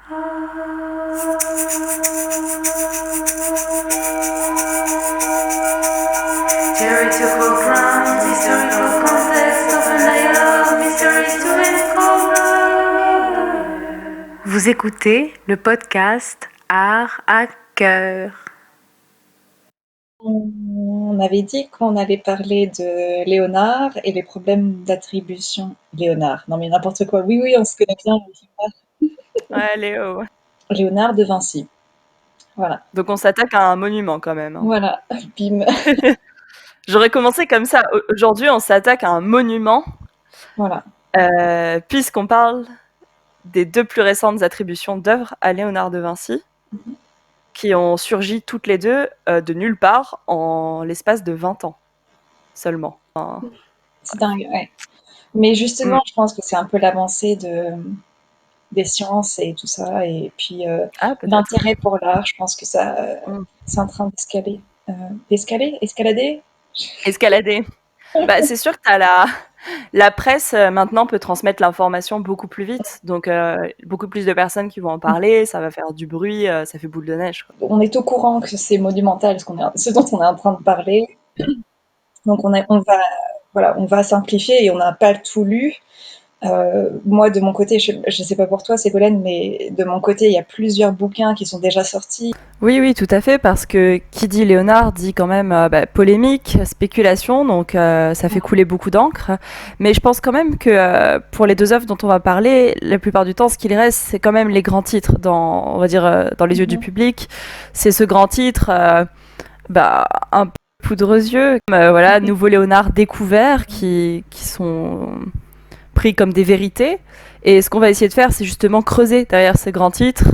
Theoretical grounds, historical context, open dialogue, mysteries to uncover. Vous écoutez le podcast Art à cœur. On avait dit qu'on allait parler de Léonard et les problèmes d'attribution. Léonard, non mais n'importe quoi. Oui, oui, on se connaît bien. Ouais, Léo. Léonard de Vinci. Voilà. Donc on s'attaque à un monument quand même. Hein. Voilà, bim. J'aurais commencé comme ça. Aujourd'hui, on s'attaque à un monument. Voilà. Puisqu'on parle des 2 plus récentes attributions d'œuvres à Léonard de Vinci, qui ont surgi toutes les 2 de nulle part en l'espace de 20 ans seulement. Enfin, C'est dingue, ouais. Mais justement, je pense que c'est un peu l'avancée des sciences et tout ça, et puis peut-être. l'intérêt pour l'art, je pense que ça, c'est en train d'escalader. Escalader? Escalader. Bah, c'est sûr que t'as la presse maintenant peut transmettre l'information beaucoup plus vite, donc beaucoup plus de personnes qui vont en parler, ça va faire du bruit, ça fait boule de neige. Quoi. On est au courant que c'est monumental, ce dont on est en train de parler. Donc on va simplifier et on n'a pas tout lu. Moi, de mon côté, je ne sais pas pour toi, Ségolène, mais de mon côté, il y a plusieurs bouquins qui sont déjà sortis. Oui, tout à fait, parce que qui dit Léonard dit quand même polémique, spéculation, donc ça fait couler beaucoup d'encre. Mais je pense quand même que pour les 2 œuvres dont on va parler, la plupart du temps, ce qu'il reste, c'est quand même les grands titres, on va dire, dans les yeux du public. C'est ce grand titre, un peu poudre aux yeux, voilà, nouveau Léonard découvert, qui sont pris comme des vérités. Et ce qu'on va essayer de faire, c'est justement creuser derrière ces grands titres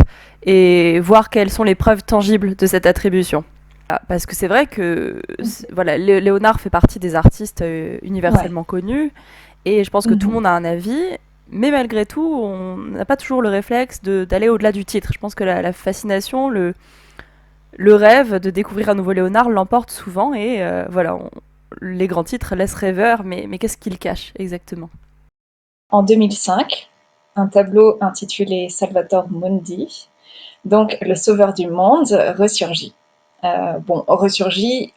et voir quelles sont les preuves tangibles de cette attribution. Parce que c'est vrai que voilà, Léonard fait partie des artistes universellement connus, et je pense que tout le monde a un avis, mais malgré tout, on n'a pas toujours le réflexe d'aller au-delà du titre. Je pense que la fascination, le rêve de découvrir un nouveau Léonard l'emporte souvent, et voilà, les grands titres laissent rêveur, mais qu'est-ce qu'ils cachent exactement ? En 2005, un tableau intitulé Salvator Mundi, donc le sauveur du monde, ressurgit. Ressurgit,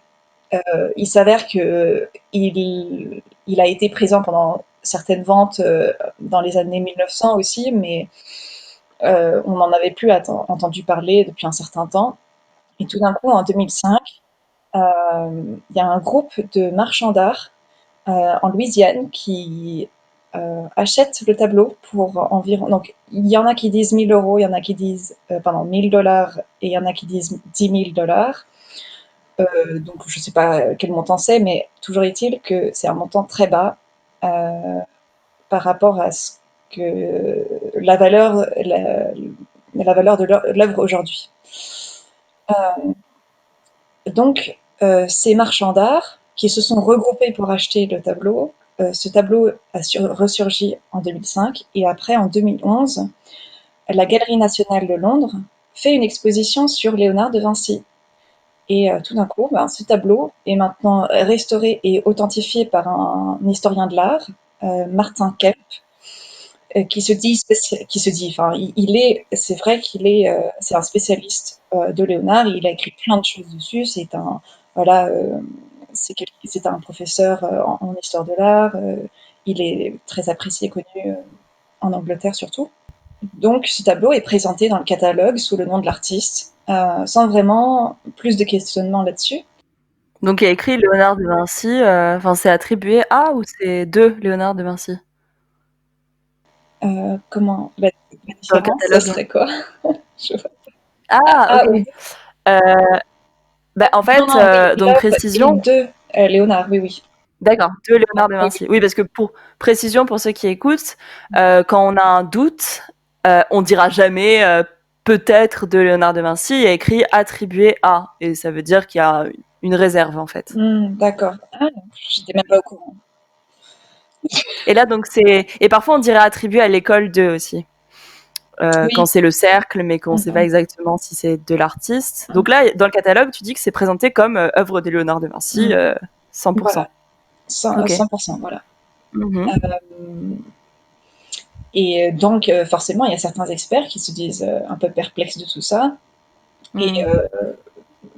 il s'avère que il a été présent pendant certaines ventes dans les années 1900 aussi, mais on n'en avait plus entendu parler depuis un certain temps. Et tout d'un coup, en 2005, il y a un groupe de marchands d'art en Louisiane qui achètent le tableau pour environ. Donc, il y en a qui disent 1000 euros, il y en a qui disent, pardon, 1000 $ et il y en a qui disent 10 000 $. Donc, je ne sais pas quel montant c'est, mais toujours est-il que c'est un montant très bas par rapport à ce que la valeur de l'œuvre aujourd'hui. Donc, ces marchands d'art qui se sont regroupés pour acheter le tableau, ce tableau a ressurgi en 2005 et après, en 2011, la Galerie nationale de Londres fait une exposition sur Léonard de Vinci. Et tout d'un coup, ce tableau est maintenant restauré et authentifié par un historien de l'art, Martin Kemp, c'est vrai c'est un spécialiste de Léonard. Il a écrit plein de choses dessus. Voilà, c'est un professeur en histoire de l'art. Il est très apprécié, connu en Angleterre surtout. Donc, ce tableau est présenté dans le catalogue sous le nom de l'artiste, sans vraiment plus de questionnement là-dessus. Donc il y a écrit Léonard de Vinci, c'est attribué à ou c'est de Léonard de Vinci ? Comment la différence, ça serait quoi? Ok. Oui. En fait, donc précision. De Léonard, oui. D'accord, de Léonard de Vinci. Oui, parce que pour précision, pour ceux qui écoutent, quand on a un doute, on dira jamais peut-être de Léonard de Vinci. Il y a écrit attribué à, et ça veut dire qu'il y a une réserve en fait. D'accord. J'étais même pas au courant. Et là, donc et parfois on dirait attribué à l'école de aussi. Oui. Quand c'est le cercle, mais qu'on ne sait pas exactement si c'est de l'artiste. Donc là, dans le catalogue, tu dis que c'est présenté comme œuvre de Léonard de Vinci, 100%. Voilà. 100%, voilà. Et donc, forcément, il y a certains experts qui se disent un peu perplexes de tout ça. Et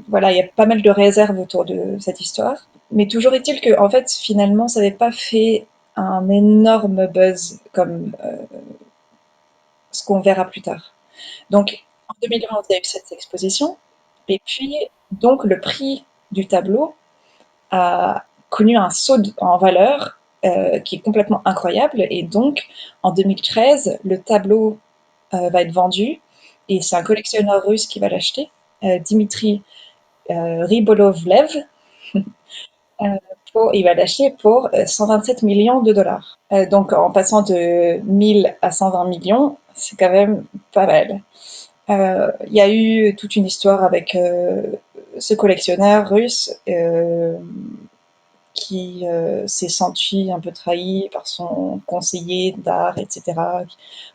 voilà, il y a pas mal de réserves autour de cette histoire. Mais toujours est-il que, en fait, finalement, ça n'avait pas fait un énorme buzz comme ce qu'on verra plus tard. Donc, en 2011, il y a eu cette exposition. Et puis, donc, le prix du tableau a connu un saut en valeur qui est complètement incroyable. Et donc, en 2013, le tableau va être vendu. Et c'est un collectionneur russe qui va l'acheter, Dimitri Ribolovlev. Il va l'acheter pour 127 millions de dollars. Donc en passant de 1000 à 120 millions, c'est quand même pas mal. Il y a eu toute une histoire avec ce collectionneur russe qui s'est senti un peu trahi par son conseiller d'art, etc.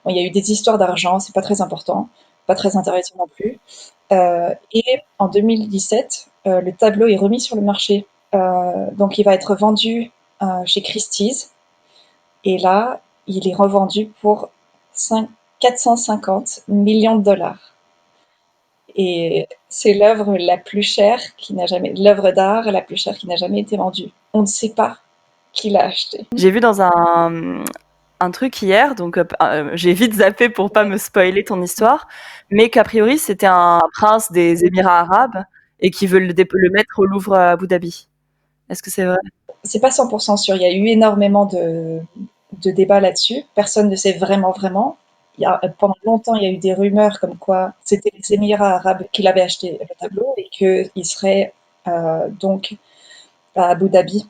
Bon, il y a eu des histoires d'argent, c'est pas très important, pas très intéressant non plus. Et en 2017, le tableau est remis sur le marché. Donc il va être vendu chez Christie's. Et là, il est revendu pour 450 millions de dollars. Et c'est l'œuvre la plus chère l'œuvre d'art la plus chère qui n'a jamais été vendue. On ne sait pas qui l'a acheté. J'ai vu dans un truc hier, donc j'ai vite zappé pour pas me spoiler ton histoire, mais qu'a priori c'était un prince des Émirats arabes et qui veut le mettre au Louvre à Abu Dhabi. Est-ce que c'est vrai? C'est pas 100% sûr. Il y a eu énormément de débats là-dessus. Personne ne sait vraiment. Pendant longtemps, il y a eu des rumeurs comme quoi c'était les Émirats arabes qui l'avaient acheté le tableau et qu'il serait donc à Abu Dhabi,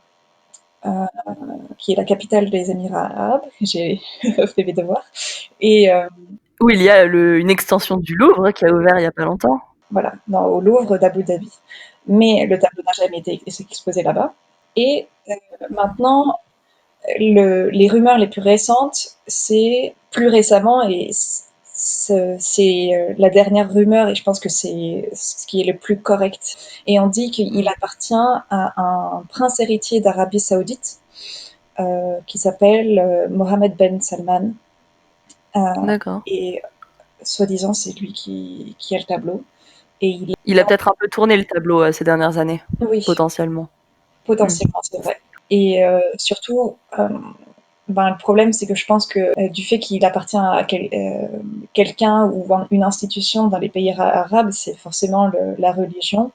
qui est la capitale des Émirats arabes. J'ai fait mes devoirs. Et Où il y a une extension du Louvre qui a ouvert il y a pas longtemps. voilà, au Louvre d'Abu Dhabi. Mais le tableau n'a jamais été exposé là-bas. Et maintenant, les rumeurs les plus récentes, c'est plus récemment, et c'est la dernière rumeur, et je pense que c'est ce qui est le plus correct. Et on dit qu'il appartient à un prince héritier d'Arabie Saoudite qui s'appelle Mohammed Ben Salman. D'accord. Et soi-disant, c'est lui qui a le tableau. Et Il a peut-être un peu tourné le tableau ces dernières années, oui, potentiellement. potentiellement, c'est vrai. Et surtout, le problème, c'est que je pense que du fait qu'il appartient à quelqu'un ou une institution dans les pays arabes, c'est forcément la religion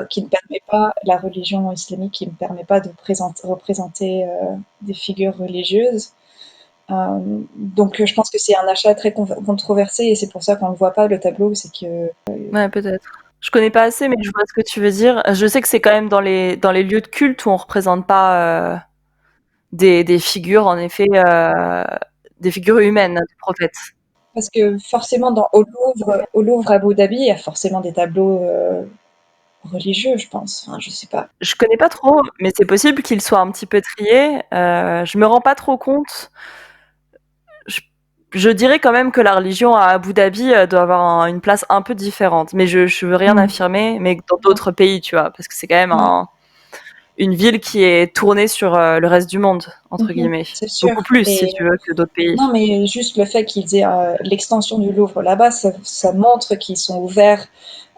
qui ne permet pas, la religion islamique qui ne permet pas de représenter des figures religieuses. Donc je pense que c'est un achat très controversé et c'est pour ça qu'on ne voit pas le tableau, c'est que... Ouais, peut-être. Je connais pas assez, mais je vois ce que tu veux dire. Je sais que c'est quand même dans les lieux de culte où on représente pas des figures, en effet, des figures humaines de prophètes. Parce que forcément, au Louvre à Abu Dhabi, il y a forcément des tableaux religieux, je pense. Enfin, je sais pas. Je connais pas trop, mais c'est possible qu'ils soient un petit peu triés. Je me rends pas trop compte. Je, je dirais quand même que la religion à Abu Dhabi doit avoir une place un peu différente. Mais je veux rien Mm. affirmer, mais dans d'autres pays, tu vois, parce que c'est quand même Ouais. une ville qui est tournée sur le reste du monde, entre guillemets. C'est sûr. Beaucoup plus, si Mais tu veux, que d'autres pays. non, mais juste le fait qu'ils aient l'extension du Louvre là-bas, ça montre qu'ils sont ouverts,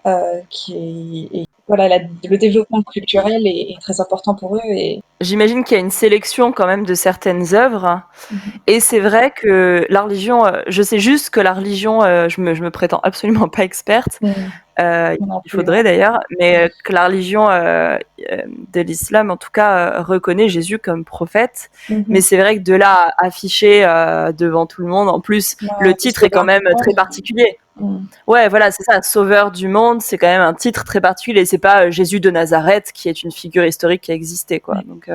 et voilà, le développement culturel est très important pour eux. Et J'imagine qu'il y a une sélection quand même de certaines œuvres. Mhm. Et c'est vrai que la religion, je sais juste que la religion, je me prétends absolument pas experte, Mm. Non il plus, ouais. faudrait d'ailleurs, mais que la religion de l'islam, en tout cas, reconnaît Jésus comme prophète. Mais Mhm. c'est vrai que de là à afficher devant tout le monde, en plus, Ouais, le le titre est quand sauveur du même très monde. particulier. Mm. Ouais, voilà, c'est ça, Sauveur du monde, c'est quand même un titre très particulier. C'est pas Jésus de Nazareth qui est une figure historique qui a existé, quoi. Ouais, Donc, c'est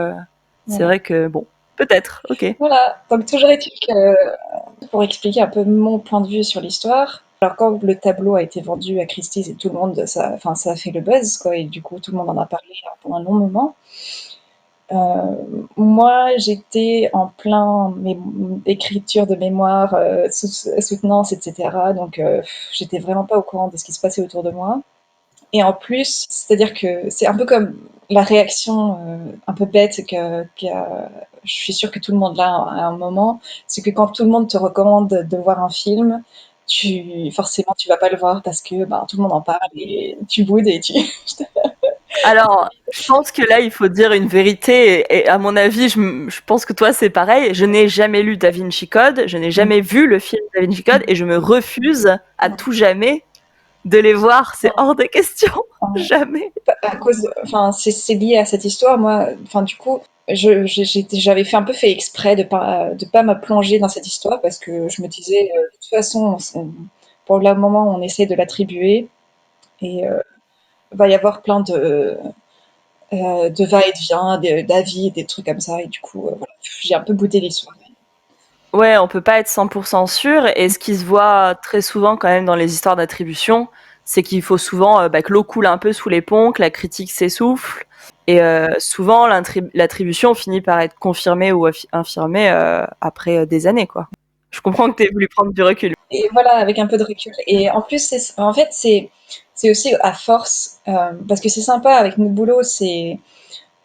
voilà. vrai que, bon, peut-être, ok. Voilà. Donc toujours est-il que, pour expliquer un peu mon point de vue sur l'histoire, alors quand le tableau a été vendu à Christie's et tout le monde, enfin, ça a fait le buzz, quoi, et du coup tout le monde en a parlé pendant un long moment. Moi, j'étais en plein écriture de mémoire, soutenance, etc. Donc, j'étais vraiment pas au courant de ce qui se passait autour de moi. Et en plus, c'est-à-dire que c'est un peu comme la réaction un peu bête qu'a je suis sûre que tout le monde l'a à un moment, c'est que quand tout le monde te recommande de voir un film, forcément tu vas pas le voir parce que ben, tout le monde en parle et tu boudes et tu... Alors, je pense que là, il faut dire une vérité, et à mon avis, je pense que toi, c'est pareil. Je n'ai jamais lu Da Vinci Code, je n'ai jamais vu le film Da Vinci Code, et je me refuse à tout jamais de les voir. C'est hors de question. Jamais. À cause, enfin, c'est lié à cette histoire. Moi, enfin, du coup, j'avais fait un peu fait exprès de pas me plonger dans cette histoire parce que je me disais, de toute façon, pour le moment, on essaie de l'attribuer et va y avoir plein de va-et-vient, d'avis, des trucs comme ça. Et du coup, voilà, j'ai un peu boudé l'histoire. Ouais, on peut pas être 100% sûr. Et ce qui se voit très souvent quand même dans les histoires d'attribution, c'est qu'il faut souvent que l'eau coule un peu sous les ponts, que la critique s'essouffle. Et souvent, l'attribution finit par être confirmée ou infirmée après des années, quoi. Je comprends que tu aies voulu prendre du recul. Et voilà, avec un peu de recul. Et en plus, en fait, c'est aussi à force, parce que c'est sympa avec notre boulot, c'est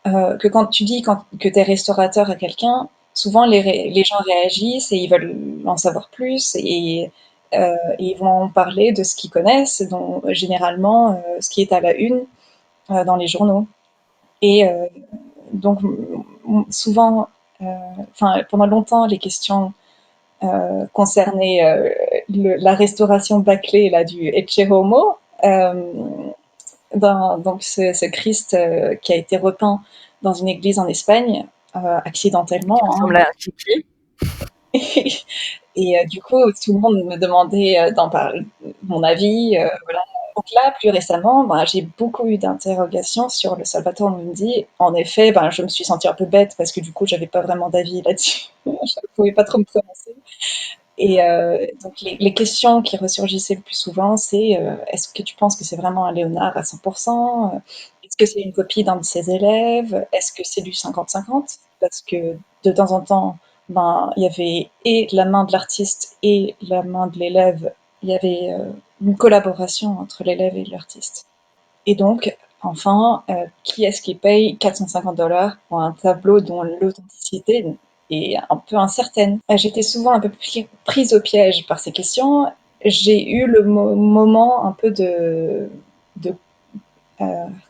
que quand tu dis que tu es restaurateur à quelqu'un, souvent les gens réagissent et ils veulent en savoir plus et ils vont en parler de ce qu'ils connaissent, donc généralement ce qui est à la une dans les journaux. Et donc souvent, enfin pendant longtemps, les questions concernaient la restauration bâclée là, du Ecce Homo, donc ce Christ qui a été repeint dans une église en Espagne, Qui accidentellement. ressemble à un kiki. Et du coup, tout le monde me demandait d'en parler, mon avis. Voilà. Donc là, plus récemment, ben, j'ai beaucoup eu d'interrogations sur le Salvator Mundi. En effet, ben, je me suis sentie un peu bête parce que du coup, j'avais pas vraiment d'avis là-dessus. Je ne pouvais pas trop me prononcer. Et donc, les questions qui ressurgissaient le plus souvent, c'est est-ce que tu penses que c'est vraiment un Léonard à 100%? Est-ce que c'est une copie d'un de ses élèves? Est-ce que c'est du 50-50? Parce que de temps en temps, ben, il y avait et la main de l'artiste et la main de l'élève. Il y avait une collaboration entre l'élève et l'artiste. Et donc, enfin, qui est-ce qui paye 450 $ pour un tableau dont l'authenticité est un peu incertaine? J'étais souvent un peu prise au piège par ces questions. J'ai eu le moment un peu de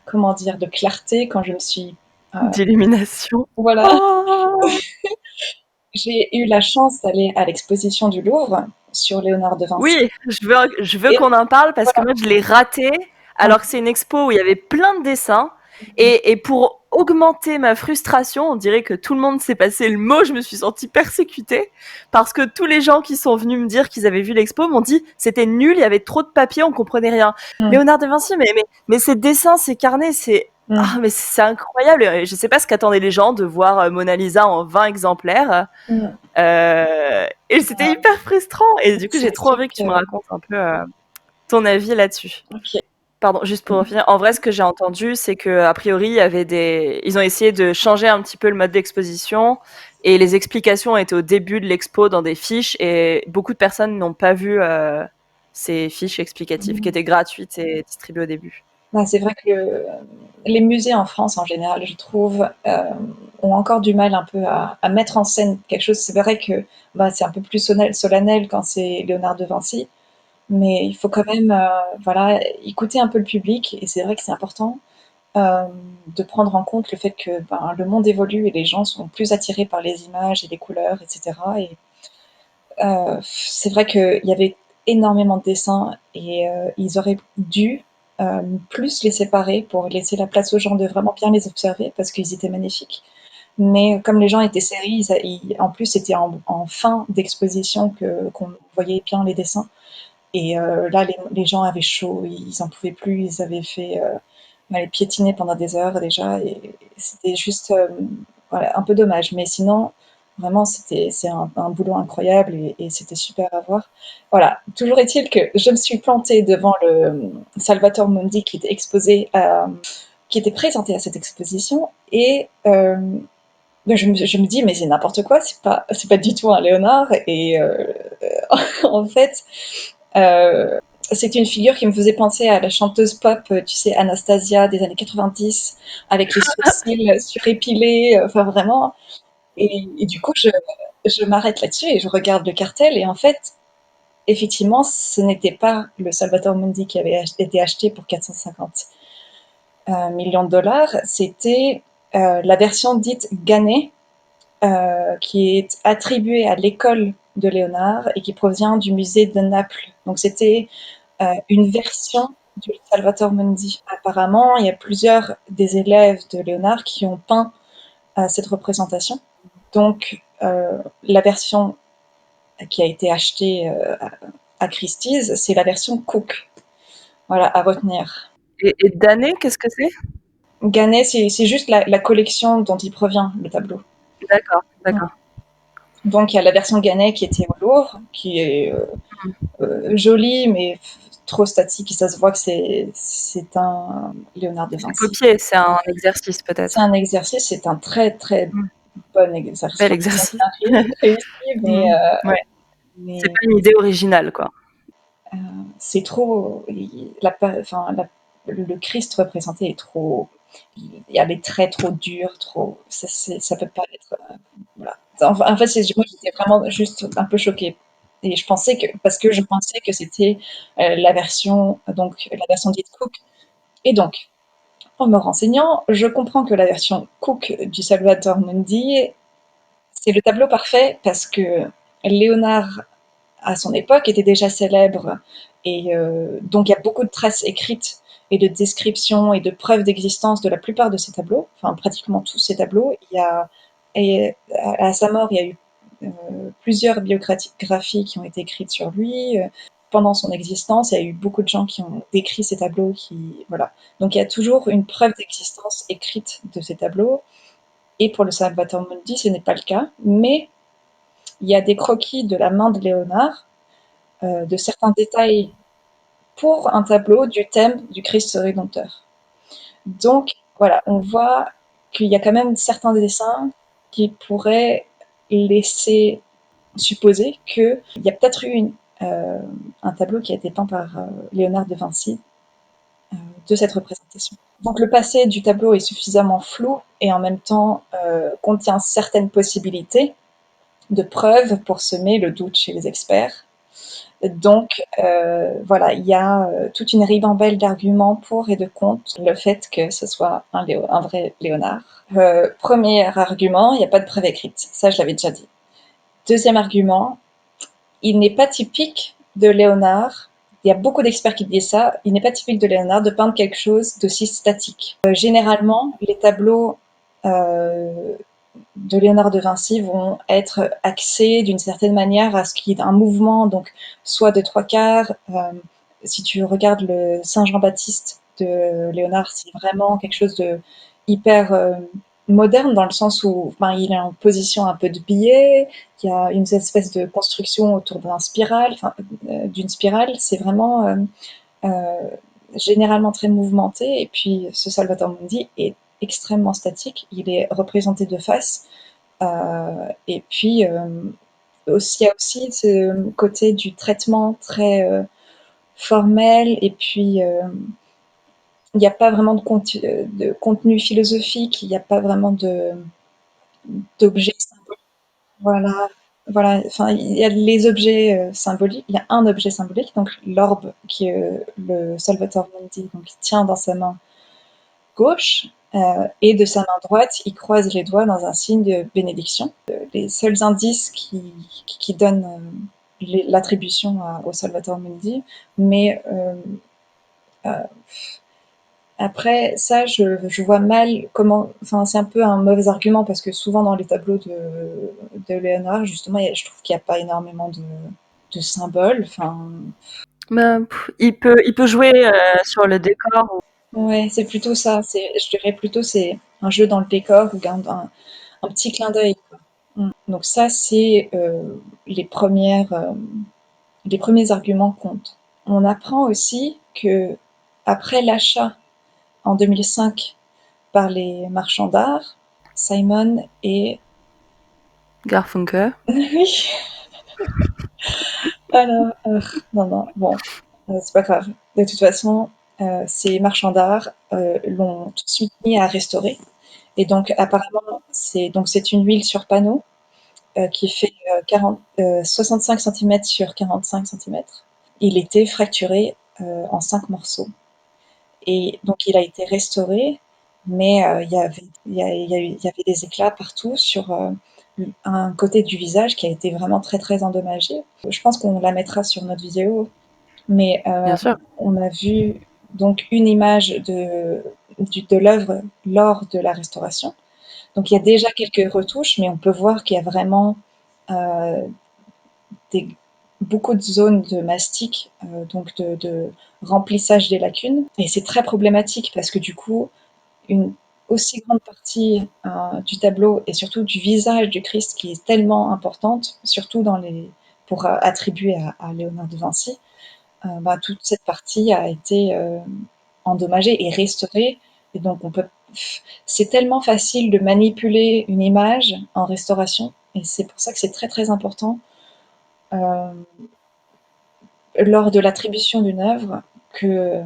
comment dire, de clarté quand je me suis... D'illumination. voilà, Oh j'ai eu la chance d'aller à l'exposition du Louvre sur Léonard de Vinci. oui, je veux Et qu'on en parle parce que voilà, moi, je l'ai raté alors que c'est une expo où il y avait plein de dessins. Et pour augmenter ma frustration, on dirait que tout le monde s'est passé le mot, je me suis sentie persécutée parce que tous les gens qui sont venus me dire qu'ils avaient vu l'expo m'ont dit c'était nul, il y avait trop de papier, on comprenait rien. mm, Léonard de Vinci, mais ces dessins, ces carnets, mm, mais c'est incroyable. Je sais pas ce qu'attendaient les gens de voir Mona Lisa en 20 exemplaires. mm. Et c'était hyper frustrant. Et du coup, C'est j'ai des trop envie que trucs... tu me racontes un peu ton avis là-dessus. ok. Pardon, juste pour finir. En vrai, ce que j'ai entendu, c'est que a priori, il y avait ils ont essayé de changer un petit peu le mode d'exposition et les explications étaient au début de l'expo dans des fiches et beaucoup de personnes n'ont pas vu ces fiches explicatives qui étaient gratuites et distribuées au début. Bah, c'est vrai que les musées en France, en général, je trouve, ont encore du mal un peu à mettre en scène quelque chose. C'est vrai que bah, c'est un peu plus solennel quand c'est Léonard de Vinci, mais il faut quand même voilà, écouter un peu le public, et c'est vrai que c'est important euh, de prendre en compte le fait que ben, le monde évolue et les gens sont plus attirés par les images et les couleurs, etc. Et c'est vrai qu'il y avait énormément de dessins et ils auraient dû plus les séparer pour laisser la place aux gens de vraiment bien les observer parce qu'ils étaient magnifiques. Mais comme les gens étaient séries, en plus c'était en fin d'exposition qu'on voyait bien les dessins. Et là, les gens avaient chaud, ils en pouvaient plus, ils avaient fait les piétiner pendant des heures déjà, et c'était juste voilà, un peu dommage. Mais sinon, vraiment, c'est un boulot incroyable et c'était super à voir. Voilà, toujours est-il que je me suis plantée devant le Salvator Mundi qui était exposé, qui était présenté à cette exposition, et je me dis, mais c'est n'importe quoi, c'est pas du tout un Léonard, et en fait, euh, c'est une figure qui me faisait penser à la chanteuse pop, tu sais, Anastasia des années 90, avec les sourcils surépilés, enfin vraiment. Et du coup, je m'arrête là-dessus et je regarde le cartel. Et en fait, effectivement, ce n'était pas le Salvatore Mundi qui avait été acheté pour 450 millions de dollars. C'était la version dite Gannet, qui est attribuée à l'école de Léonard et qui provient du musée de Naples. Donc c'était une version du Salvatore Mundi. Apparemment, il y a plusieurs des élèves de Léonard qui ont peint cette représentation. Donc, la version qui a été achetée à Christie's, c'est la version Cook. Voilà, à retenir. Et d'année, qu'est-ce que c'est? Gannet, c'est juste la collection dont il provient, le tableau. D'accord, d'accord. Donc, il y a la version Gannet qui était au Louvre, qui est jolie, mais trop statique. Et ça se voit que c'est un Léonard de C'est Vinci. copié, c'est un exercice C'est peut-être. un exercice, c'est un très, très bon exercice. Bel Enfin, c'est exercice. un réussi, Mmh. Ouais, c'est mais pas une idée originale, quoi. c'est trop. Enfin, le Christ représenté est trop. Il y a des traits trop durs, trop. Ça peut pas être. Voilà. Enfin, en fait, moi, j'étais vraiment juste un peu choquée. Et je pensais que, parce que je pensais que c'était la version dite Cook. Et donc, en me renseignant, je comprends que la version Cook du Salvator Mundi, c'est le tableau parfait parce que Léonard à son époque était déjà célèbre et donc il y a beaucoup de traces écrites et de descriptions et de preuves d'existence de la plupart de ces tableaux, enfin pratiquement tous ces tableaux. Et à sa mort, il y a eu plusieurs biographies qui ont été écrites sur lui. Pendant son existence, il y a eu beaucoup de gens qui ont décrit ces tableaux. Voilà. Donc il y a toujours une preuve d'existence écrite de ces tableaux. Et pour le Salvator Mundi, ce n'est pas le cas. Mais il y a des croquis de la main de Léonard de certains détails pour un tableau du thème du Christ rédempteur. Donc voilà, on voit qu'il y a quand même certains dessins qui pourraient laisser supposer qu'il y a peut-être eu un tableau qui a été peint par Léonard de Vinci de cette représentation. Donc le passé du tableau est suffisamment flou et en même temps contient certaines possibilités de preuves pour semer le doute chez les experts. Donc voilà, il y a toute une ribambelle d'arguments pour et de contre le fait que ce soit un vrai Léonard. Premier argument, il n'y a pas de preuve écrite. Ça, je l'avais déjà dit. Deuxième argument, il n'est pas typique de Léonard. Il y a beaucoup d'experts qui disent ça. Il n'est pas typique de Léonard de peindre quelque chose d'aussi statique. Généralement, les tableaux de Léonard de Vinci vont être axés d'une certaine manière à ce qu'il y ait un mouvement, donc soit de trois quarts. Si tu regardes le Saint Jean-Baptiste de Léonard, c'est vraiment quelque chose de hyper moderne dans le sens où il est en position un peu de biais, il y a une espèce de construction autour d'une spirale. C'est vraiment euh, généralement très mouvementé. Et puis ce Salvatore Mundi est extrêmement statique. Il est représenté de face. Et puis aussi, il y a aussi ce côté du traitement très formel. Et puis il n'y a pas vraiment de contenu philosophique. Il n'y a pas vraiment d'objet. Voilà, voilà. Enfin, il y a les objets symboliques. Il y a un objet symbolique, donc l'orbe qui est le Salvator Mundi, donc il tient dans sa main gauche, et de sa main droite, il croise les doigts dans un signe de bénédiction. Les seuls indices qui donnent l'attribution au Salvator Mundi, mais après, ça, je vois mal comment. Enfin, c'est un peu un mauvais argument parce que souvent dans les tableaux de Léonard, justement, je trouve qu'il n'y a pas énormément de symboles. Enfin, Ben, il peut jouer sur le décor. ouais, c'est plutôt ça. Je dirais plutôt c'est un jeu dans le décor ou un petit clin d'œil. Donc ça, c'est les premiers arguments comptent. On apprend aussi que après l'achat en 2005 par les marchands d'art, Simon et Garfunkel. oui, alors non non bon, c'est pas grave. De toute façon, ces marchands d'art l'ont tout de suite mis à restaurer Et donc apparemment, c'est une huile sur panneau qui fait 65 cm sur 45 cm. Il était fracturé en 5 morceaux. Et donc il a été restauré, mais il y avait des éclats partout sur un côté du visage qui a été vraiment très très endommagé. Je pense qu'on la mettra sur notre vidéo, mais Bien sûr. on a vu donc une image de l'œuvre lors de la restauration. Donc il y a déjà quelques retouches, mais on peut voir qu'il y a vraiment euh, des, beaucoup de zones de mastic, donc de remplissage des lacunes. Et c'est très problématique parce que du coup, une aussi grande partie du tableau et surtout du visage du Christ qui est tellement importante, surtout pour attribuer à Léonard de Vinci, toute cette partie a été endommagée et restaurée. Et donc c'est tellement facile de manipuler une image en restauration et c'est pour ça que c'est très très important euh, lors de l'attribution d'une œuvre que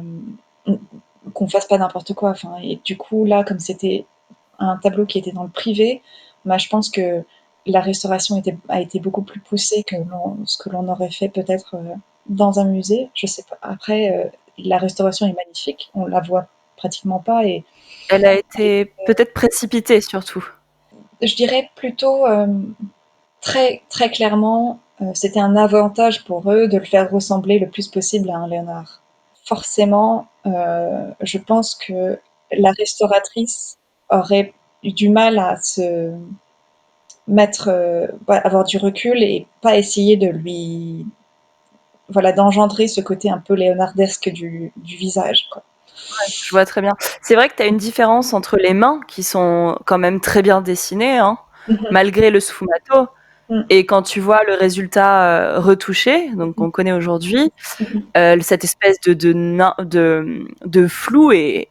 qu'on fasse pas n'importe quoi. Enfin, et du coup là, comme c'était un tableau qui était dans le privé, je pense que la restauration a été beaucoup plus poussée que ce que l'on aurait fait peut-être dans un musée. Je sais pas. Après, la restauration est magnifique, on la voit pratiquement pas et Elle a été peut-être précipitée surtout. je dirais plutôt très très clairement, c'était un avantage pour eux de le faire ressembler le plus possible à un Léonard. Forcément, je pense que la restauratrice aurait eu du mal à se mettre, avoir du recul et pas essayer de lui, voilà, d'engendrer ce côté un peu léonardesque du visage, quoi. Je vois très bien. C'est vrai que tu as une différence entre les mains qui sont quand même très bien dessinées, hein, Mhm, malgré le sfumato, mhm, et quand tu vois le résultat retouché, donc qu'on connaît aujourd'hui, mhm, cette espèce de flou est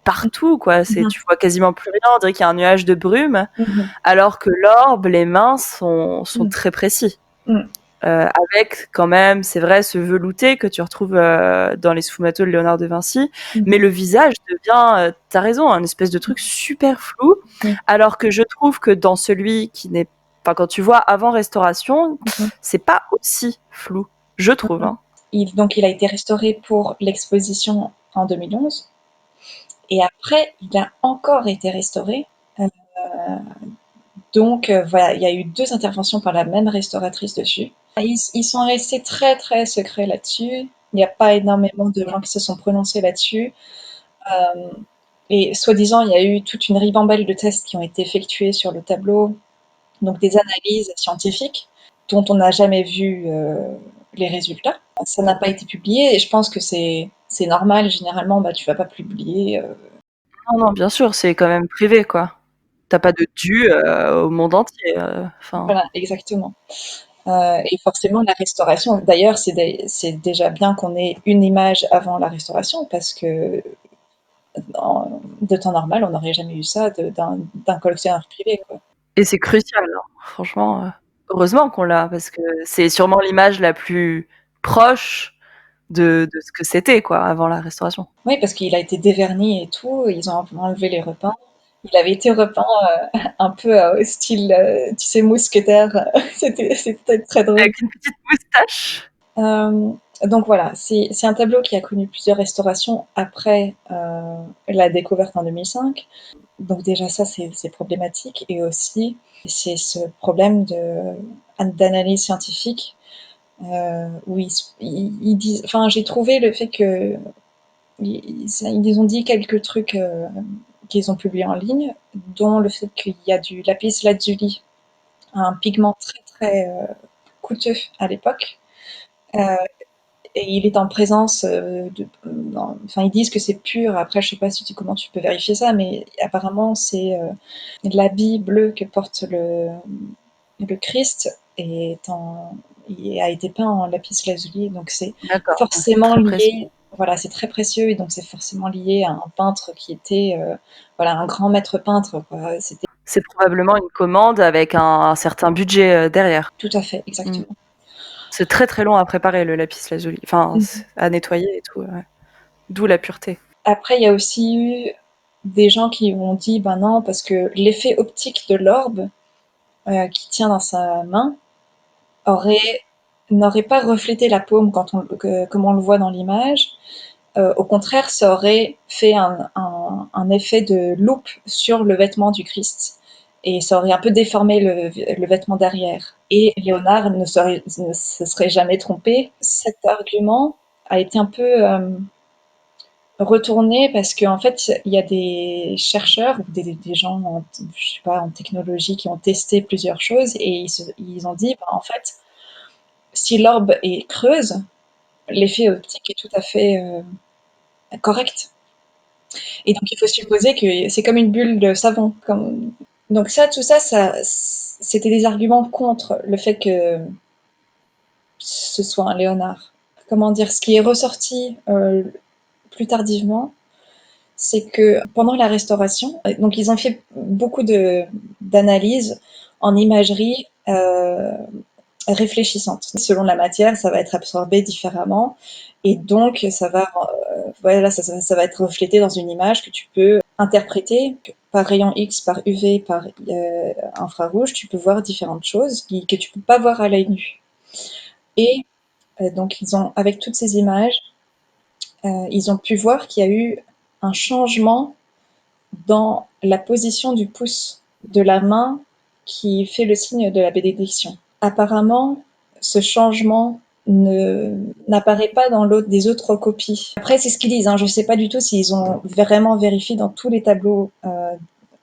partout, quoi. mhm, Tu vois quasiment plus rien, on dirait qu'il y a un nuage de brume, mhm, alors que l'orbe, les mains sont mhm, très précis. mhm, Avec quand même, c'est vrai, ce velouté que tu retrouves dans les sfumato de Léonard de Vinci, mais mhm, le visage devient, t'as raison, un espèce de truc super flou, mhm, alors que je trouve que dans celui qui n'est enfin, quand tu vois avant restauration, mhm, c'est pas aussi flou, je trouve, mhm. hein. Donc il a été restauré pour l'exposition en 2011 et après il a encore été restauré. Euh, donc voilà, il y a eu 2 interventions par la même restauratrice dessus. Ils sont restés très très secrets là-dessus. Il n'y a pas énormément de gens qui se sont prononcés là-dessus. Euh, et soi-disant, il y a eu toute une ribambelle de tests qui ont été effectués sur le tableau, donc des analyses scientifiques dont on n'a jamais vu les résultats. Ça n'a pas été publié et je pense que c'est normal. Généralement, tu vas pas publier. Non, non, bien sûr, c'est quand même privé, quoi. T'as pas de dû au monde entier, enfin. Voilà, exactement. Et forcément, la restauration, d'ailleurs, c'est déjà bien qu'on ait une image avant la restauration parce que de temps normal, on n'aurait jamais eu ça d'un collectionneur privé, quoi. Et c'est crucial, hein, franchement. Heureusement qu'on l'a, parce que c'est sûrement l'image la plus proche de ce que c'était, quoi, avant la restauration. Oui, parce qu'il a été déverni et tout, ils ont enlevé les repeints. Il avait été repeint un peu au style, tu sais, mousquetaire. C'était très drôle. Avec une petite moustache. Euh, donc voilà, c'est un tableau qui a connu plusieurs restaurations après la découverte en 2005. Donc déjà ça, c'est problématique. Et aussi, c'est ce problème d'analyse scientifique où ils disent... Enfin, j'ai trouvé le fait que ils ont dit quelques trucs qu'ils ont publiés en ligne, dont le fait qu'il y a du lapis lazuli, un pigment très très coûteux à l'époque. Euh, et il est en présence enfin, ils disent que c'est pur. Après, je sais pas comment tu peux vérifier ça, mais apparemment, c'est l'habit bleu que porte le Christ il a été peint en lapis lazuli, donc c'est D'accord, donc c'est forcément très précis. lié. Voilà, c'est très précieux et donc c'est forcément lié à un peintre qui était, voilà, un grand maître peintre, quoi. C'était C'est probablement une commande avec un certain budget derrière. tout à fait, Mm. exactement. C'est très très long à préparer le lapis lazuli, enfin Mhm. à nettoyer et tout, ouais. D'où la pureté. Après, il y a aussi eu des gens qui ont dit, ben non, parce que l'effet optique de l'orbe qui tient dans sa main aurait n'aurait pas reflété la paume comme on le voit dans l'image. Au contraire, ça aurait fait un effet de loupe sur le vêtement du Christ. Et ça aurait un peu déformé le vêtement derrière. Et Léonard ne se serait jamais trompé. Cet argument a été un peu retourné parce qu'en fait, il y a des chercheurs, des gens je sais pas, en technologie qui ont testé plusieurs choses et ils ont dit, bah, en fait, si l'orbe est creuse, l'effet optique est tout à fait correct. Et donc, il faut supposer que c'est comme une bulle de savon. Donc tout ça, c'était des arguments contre le fait que ce soit un Léonard. Comment dire, ce qui est ressorti plus tardivement, c'est que pendant la restauration, donc ils ont fait beaucoup d'analyses en imagerie réfléchissante. Selon la matière, ça va être absorbé différemment et donc ça va être reflété dans une image que tu peux interpréter par rayon X, par UV, par infrarouge. Tu peux voir différentes choses que tu peux pas voir à l'œil nu. Et donc avec toutes ces images, ils ont pu voir qu'il y a eu un changement dans la position du pouce de la main qui fait le signe de la bénédiction. Apparemment, ce changement n'apparaît pas dans des autres copies. Après, c'est ce qu'ils disent. Hein. Je ne sais pas du tout s'ils ont vraiment vérifié dans tous les tableaux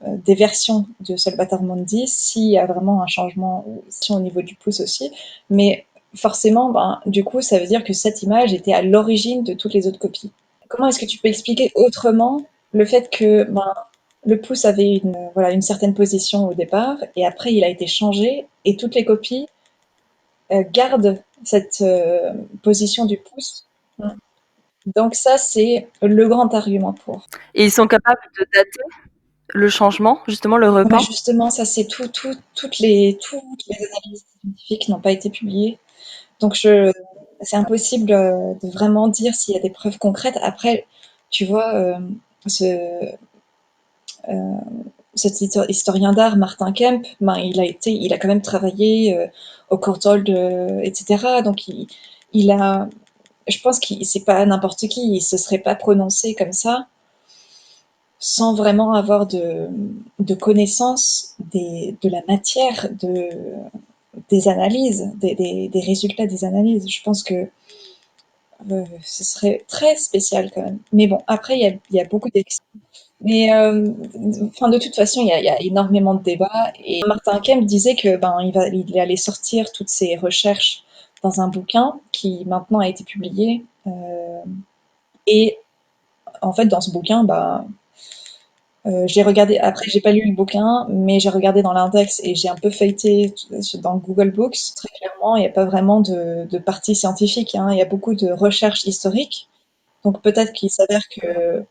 des versions de Salvator Mundi s'il y a vraiment un changement au niveau du pouce aussi. Mais forcément, du coup, ça veut dire que cette image était à l'origine de toutes les autres copies. Comment est-ce que tu peux expliquer autrement le fait que le pouce avait une certaine position au départ et après il a été changé et toutes les copies gardent cette position du pouce. Donc ça, c'est le grand argument pour. Et ils sont capables de dater le changement, justement le Mais repeint? justement, ça c'est toutes les analyses scientifiques n'ont pas été publiées. Donc c'est impossible de vraiment dire s'il y a des preuves concrètes. Après, tu vois, ce, euh, cet historien d'art, Martin Kemp, il a quand même travaillé au Courtauld, etc. Donc il a, je pense qu'il c'est pas n'importe qui, il se serait pas prononcé comme ça sans vraiment avoir de connaissance de la matière, des analyses, des résultats des analyses. Je pense que ce serait très spécial quand même. Mais bon, après, il y a beaucoup d'exemples. Mais enfin, de toute façon, il y a énormément de débats. Et Martin Kemp disait que il allait sortir toutes ses recherches dans un bouquin qui maintenant a été publié. Et en fait, dans ce bouquin, j'ai regardé. Après, j'ai pas lu le bouquin, mais j'ai regardé dans l'index et j'ai un peu feuilleté dans Google Books. Très clairement, il n'y a pas vraiment de partie scientifique. Hein. Il y a beaucoup de recherches historiques. Donc peut-être qu'il s'avère que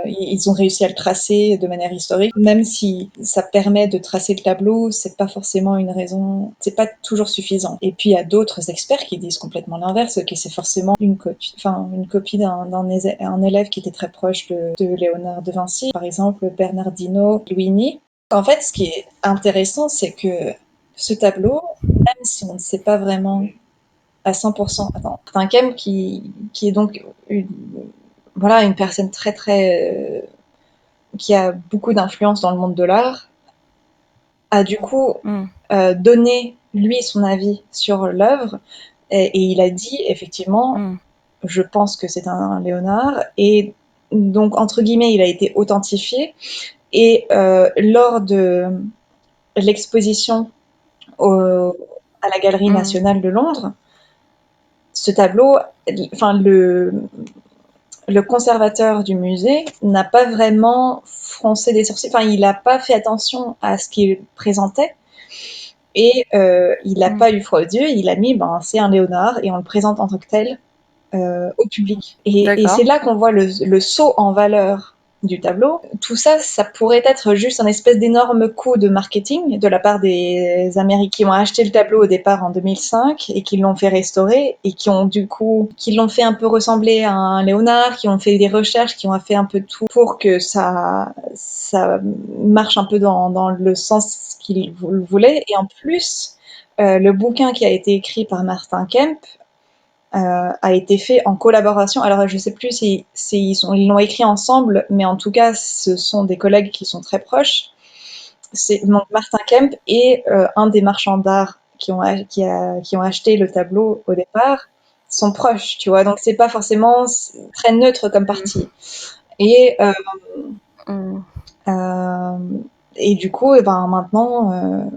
ils ont réussi à le tracer de manière historique, même si ça permet de tracer le tableau, c'est pas forcément une raison, c'est pas toujours suffisant. Et puis il y a d'autres experts qui disent complètement l'inverse, que c'est forcément une copie d'un élève qui était très proche de Léonard de Vinci, par exemple Bernardino Luini. En fait, ce qui est intéressant, c'est que ce tableau, même si on ne sait pas vraiment à 100%. Attends, Martin qui est donc une personne très très qui a beaucoup d'influence dans le monde de l'art, a du coup donné lui son avis sur l'œuvre et il a dit effectivement, je pense que c'est un Léonard et donc entre guillemets il a été authentifié et lors de l'exposition à la Galerie nationale de Londres, ce tableau, enfin le conservateur du musée n'a pas vraiment froncé des sourcils, enfin il n'a pas fait attention à ce qu'il présentait et il n'a pas eu froid aux yeux, il a mis c'est un Léonard et on le présente en tant que tel au public. Et c'est là qu'on voit le saut en valeur du tableau. Tout ça, ça pourrait être juste un espèce d'énorme coup de marketing de la part des Américains qui ont acheté le tableau au départ en 2005 et qui l'ont fait restaurer et qui l'ont fait un peu ressembler à un Léonard, qui ont fait des recherches, qui ont fait un peu tout pour que ça marche un peu dans le sens qu'ils voulaient. Et en plus, le bouquin qui a été écrit par Martin Kemp a été fait en collaboration. Alors, je ne sais plus ils l'ont écrit ensemble, mais en tout cas, ce sont des collègues qui sont très proches. C'est donc Martin Kemp et un des marchands d'art qui ont acheté le tableau au départ sont proches, tu vois. Donc, c'est pas forcément très neutre comme partie. Et euh, et du coup, maintenant,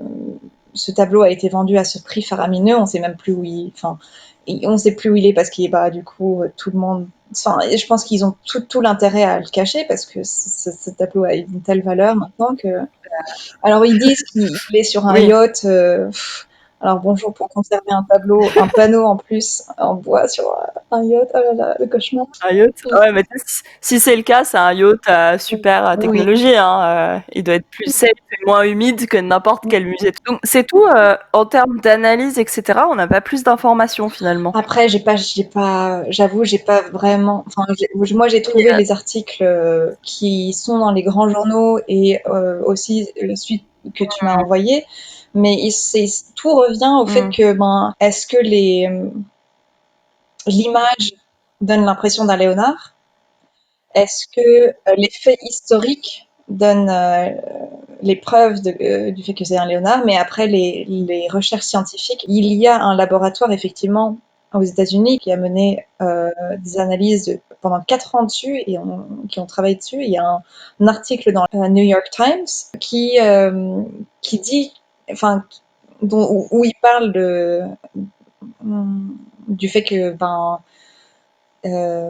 ce tableau a été vendu à ce prix faramineux. On sait même plus où on sait plus où il est parce qu'il du coup tout le monde. Enfin, je pense qu'ils ont tout l'intérêt à le cacher parce que ce tableau a une telle valeur maintenant que. Alors ils disent qu'il est sur un yacht. Alors bonjour, pour conserver un panneau en plus en bois sur un yacht. Oh là là, le cauchemar. Un yacht. Ouais, mais si c'est le cas, c'est un yacht super technologie. Oui. Hein, il doit être plus safe et moins humide que n'importe quel musée. Donc c'est tout en termes d'analyse, etc. On n'a pas plus d'informations finalement. Après, j'avoue, j'ai pas vraiment. Enfin, moi, j'ai trouvé les articles qui sont dans les grands journaux et aussi suite que tu m'as envoyé. Mais tout revient au fait que, est-ce que l'image donne l'impression d'un Léonard? Est-ce que les faits historiques donnent les preuves du fait que c'est un Léonard? Mais après, les recherches scientifiques, il y a un laboratoire, effectivement, aux États-Unis qui a mené des analyses pendant 4 ans dessus et qui ont travaillé dessus. Il y a un article dans New York Times qui dit, enfin, où il parle du fait que,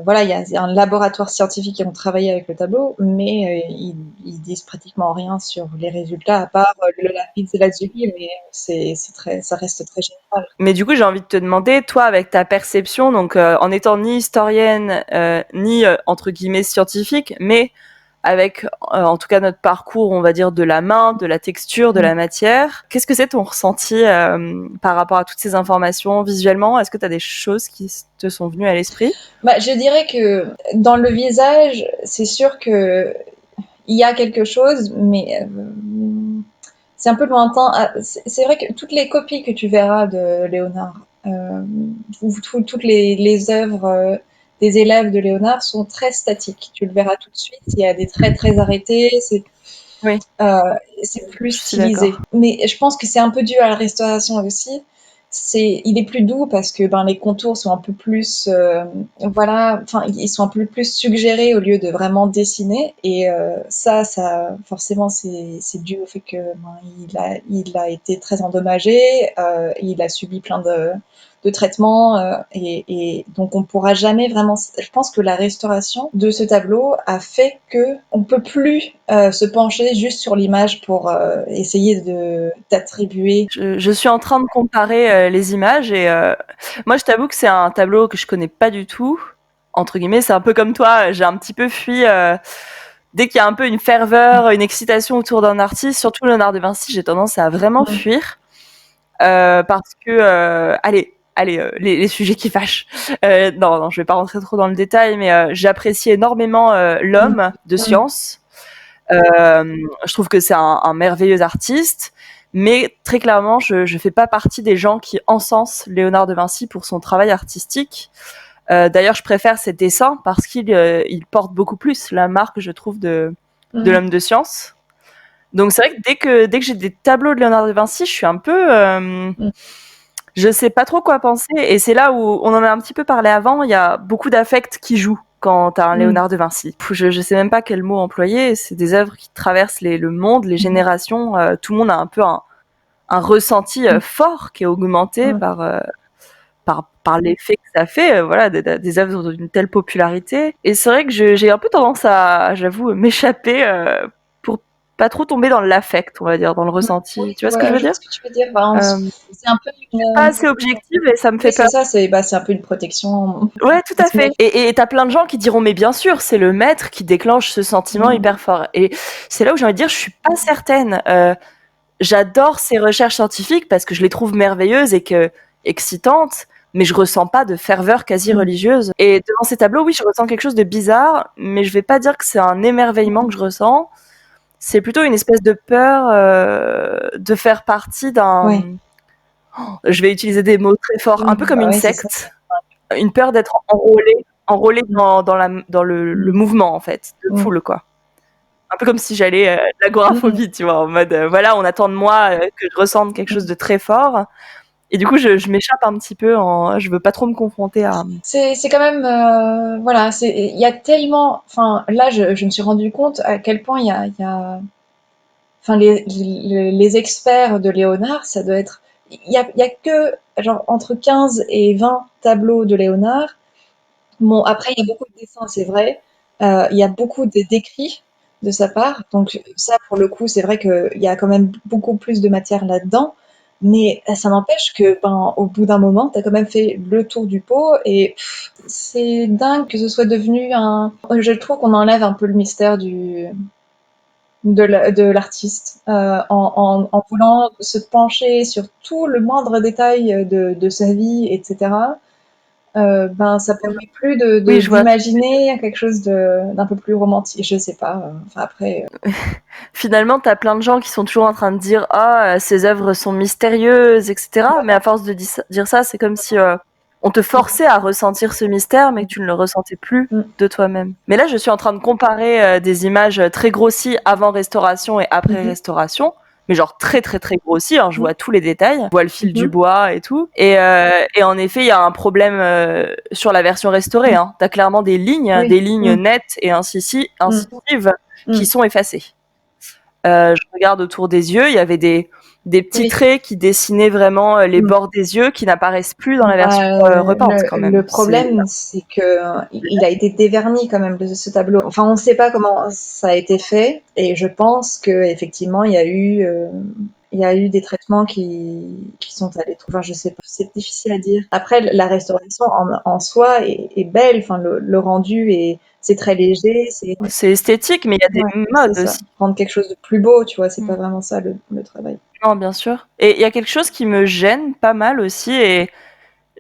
voilà, il y a un laboratoire scientifique qui ont travaillé avec le tableau, mais ils disent pratiquement rien sur les résultats, à part le lapis lazuli, mais ça reste très général. Mais du coup, j'ai envie de te demander, toi, avec ta perception, donc en étant ni historienne, ni entre guillemets scientifique, mais avec en tout cas notre parcours, on va dire, de la main, de la texture, de la matière. Qu'est-ce que c'est ton ressenti par rapport à toutes ces informations visuellement? Est-ce que tu as des choses qui te sont venues à l'esprit? Je dirais que dans le visage, c'est sûr que il y a quelque chose, mais c'est un peu lointain. C'est vrai que toutes les copies que tu verras de Léonard, ou toutes les œuvres des élèves de Léonard sont très statiques. Tu le verras tout de suite. Il y a des traits très arrêtés. Oui. C'est plus stylisé. Mais je pense que c'est un peu dû à la restauration aussi. Il est plus doux parce que les contours sont un peu plus, voilà, enfin ils sont un peu plus suggérés au lieu de vraiment dessiner. Et ça forcément c'est dû au fait que il a été très endommagé, il a subi plein de traitements et donc on pourra jamais vraiment. Je pense que la restauration de ce tableau a fait que on peut plus se pencher juste sur l'image pour essayer d'attribuer. Je suis en train de comparer les images et moi je t'avoue que c'est un tableau que je connais pas du tout. Entre guillemets, c'est un peu comme toi, j'ai un petit peu fui dès qu'il y a un peu une ferveur, une excitation autour d'un artiste, surtout Léonard de Vinci, j'ai tendance à vraiment fuir parce que allez, les sujets qui fâchent. Non, je vais pas rentrer trop dans le détail, mais j'apprécie énormément l'homme de science. Je trouve que c'est un merveilleux artiste, mais très clairement, je fais pas partie des gens qui encensent Léonard de Vinci pour son travail artistique. D'ailleurs, je préfère ses dessins parce qu'il il porte beaucoup plus la marque, je trouve, de l'homme de science. Donc c'est vrai que dès que j'ai des tableaux de Léonard de Vinci, je suis un peu je sais pas trop quoi penser, et c'est là où on en a un petit peu parlé avant, il y a beaucoup d'affects qui jouent quand t'as un Léonard de Vinci. Je sais même pas quel mot employer, c'est des œuvres qui traversent le monde, les générations, tout le monde a un peu un ressenti fort qui est augmenté par l'effet que ça fait, voilà, des œuvres d'une telle popularité. Et c'est vrai que j'ai un peu tendance à, j'avoue, m'échapper pour pas trop tombée dans l'affect, on va dire, dans le ressenti. Oui, Tu vois ce que je veux je vois dire? ce que tu veux dire. Bah, Euh, c'est un peu Pas assez objective et ça me oui, fait c'est peur. ça, c'est un peu une protection. Ouais, tout à fait. Et t'as plein de gens qui diront, mais bien sûr, c'est le maître qui déclenche ce sentiment hyper fort. Et c'est là où j'ai envie de dire, je suis pas certaine. J'adore ces recherches scientifiques parce que je les trouve merveilleuses et excitantes, mais je ressens pas de ferveur quasi religieuse. Et devant ces tableaux, oui, je ressens quelque chose de bizarre, mais je vais pas dire que c'est un émerveillement que je ressens. C'est plutôt une espèce de peur de faire partie d'un. Oui. Je vais utiliser des mots très forts, un peu comme une secte. Une peur d'être enrôlé dans le mouvement, en fait, de foule, quoi. Un peu comme si j'allais l'agoraphobie, tu vois, en mode, voilà, on attend de moi que je ressente quelque chose de très fort. Et du coup, je m'échappe un petit peu, je veux pas trop me confronter à... C'est quand même, voilà, il y a tellement, enfin, là, je me suis rendu compte à quel point enfin, les experts de Léonard, ça doit être, il y a que, genre, entre 15 et 20 tableaux de Léonard. Bon, après, il y a beaucoup de dessins, c'est vrai. Il y a beaucoup d'écrits de sa part. Donc, ça, pour le coup, c'est vrai qu'il y a quand même beaucoup plus de matière là-dedans. Mais ça n'empêche que, ben, au bout d'un moment, tu as quand même fait le tour du pot. Et c'est dingue que ce soit devenu un. Je trouve qu'on enlève un peu le mystère de l'artiste en voulant se pencher sur tout le moindre détail de sa vie, etc. Ben, ça permet plus Oui, je vois. d'imaginer quelque chose d'un peu plus romantique. Je sais pas. Enfin, après. Finalement, t'as plein de gens qui sont toujours en train de dire ah, ces œuvres sont mystérieuses, etc. Mais à force de dire ça, c'est comme si on te forçait à ressentir ce mystère, mais que tu ne le ressentais plus de toi-même. Mais là, je suis en train de comparer des images très grossies avant restauration et après restauration. Mais genre très très très grossi, hein, je vois tous les détails, je vois le fil du bois et tout. Et en effet, il y a un problème sur la version restaurée. Hein. T'as clairement des lignes nettes et incisives qui sont effacées. Je regarde autour des yeux, il y avait des petits traits qui dessinaient vraiment les bords des yeux qui n'apparaissent plus dans la version repeinte quand même. Le problème, c'est que il a été déverni quand même ce tableau. Enfin, on ne sait pas comment ça a été fait, et je pense que effectivement, il y a eu des traitements qui sont allés trop. Enfin, je sais pas, c'est difficile à dire. Après, la restauration en soi est belle. Enfin, le rendu c'est très léger. C'est esthétique, mais il y a des modes aussi. Rendre quelque chose de plus beau, tu vois, c'est pas vraiment ça le travail. Non, bien sûr. Et il y a quelque chose qui me gêne pas mal aussi, et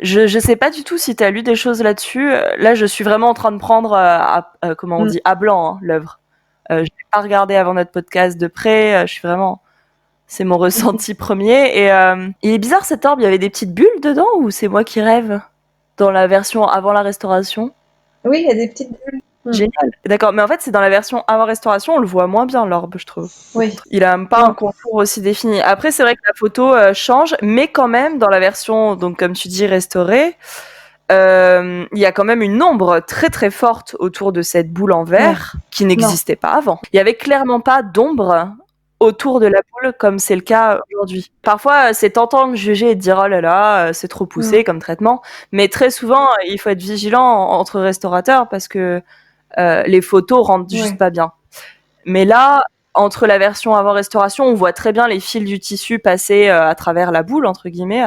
je sais pas du tout si tu as lu des choses là-dessus. Là, je suis vraiment en train de prendre, comment on dit, à blanc, hein, l'œuvre. Je l'ai pas regardé avant notre podcast de près. Je suis vraiment... C'est mon ressenti premier. Et il est bizarre cet orbe, il y avait des petites bulles dedans ou c'est moi qui rêve dans la version avant la restauration? Oui, il y a des petites bulles. Génial. D'accord, mais en fait, c'est dans la version avant restauration, on le voit moins bien, l'orbe, je trouve. Oui. Il a pas un contour aussi défini. Après, c'est vrai que la photo change, mais quand même, dans la version, donc comme tu dis, restaurée, il y a quand même une ombre très très forte autour de cette boule en verre qui n'existait pas avant. Il y avait clairement pas d'ombre autour de la boule comme c'est le cas aujourd'hui. Parfois, c'est tentant de juger et de dire oh là là, c'est trop poussé comme traitement, mais très souvent, il faut être vigilant entre restaurateurs parce que les photos rendent juste pas bien. Mais là, entre la version avant restauration, on voit très bien les fils du tissu passer à travers la boule, entre guillemets,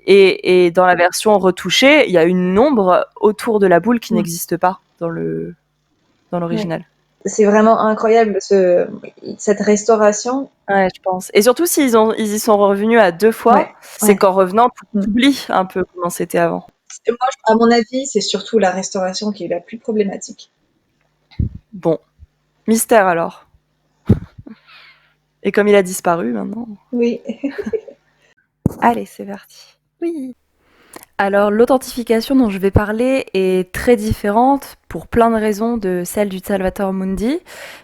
et dans la version retouchée, il y a une ombre autour de la boule qui n'existe pas dans l'original. C'est vraiment incroyable cette restauration. Ouais, je pense. Et surtout s'ils y sont revenus à 2 fois, c'est qu'en revenant, tu oublies un peu comment c'était avant. Moi, à mon avis, c'est surtout la restauration qui est la plus problématique. Bon, mystère alors. Et comme il a disparu maintenant. Oui. Allez, c'est parti. Oui. Alors, l'authentification dont je vais parler est très différente pour plein de raisons de celle du Salvator Mundi.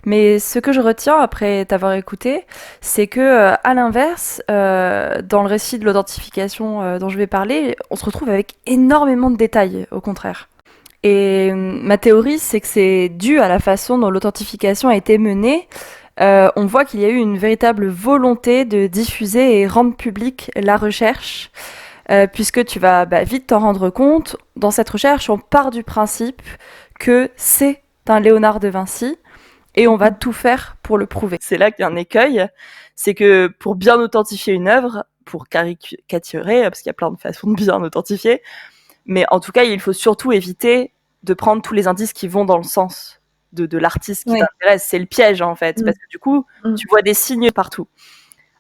Mais ce que je retiens après t'avoir écouté, c'est que, à l'inverse, dans le récit de l'authentification dont je vais parler, on se retrouve avec énormément de détails, au contraire. Et ma théorie, c'est que c'est dû à la façon dont l'authentification a été menée. On voit qu'il y a eu une véritable volonté de diffuser et rendre publique la recherche. Puisque tu vas vite t'en rendre compte, dans cette recherche, on part du principe que c'est un Léonard de Vinci et on va tout faire pour le prouver. C'est là qu'il y a un écueil, c'est que pour bien authentifier une œuvre, pour caricaturer, parce qu'il y a plein de façons de bien authentifier, mais en tout cas, il faut surtout éviter de prendre tous les indices qui vont dans le sens de l'artiste qui t'intéresse. C'est le piège, en fait, parce que du coup, tu vois des signes partout.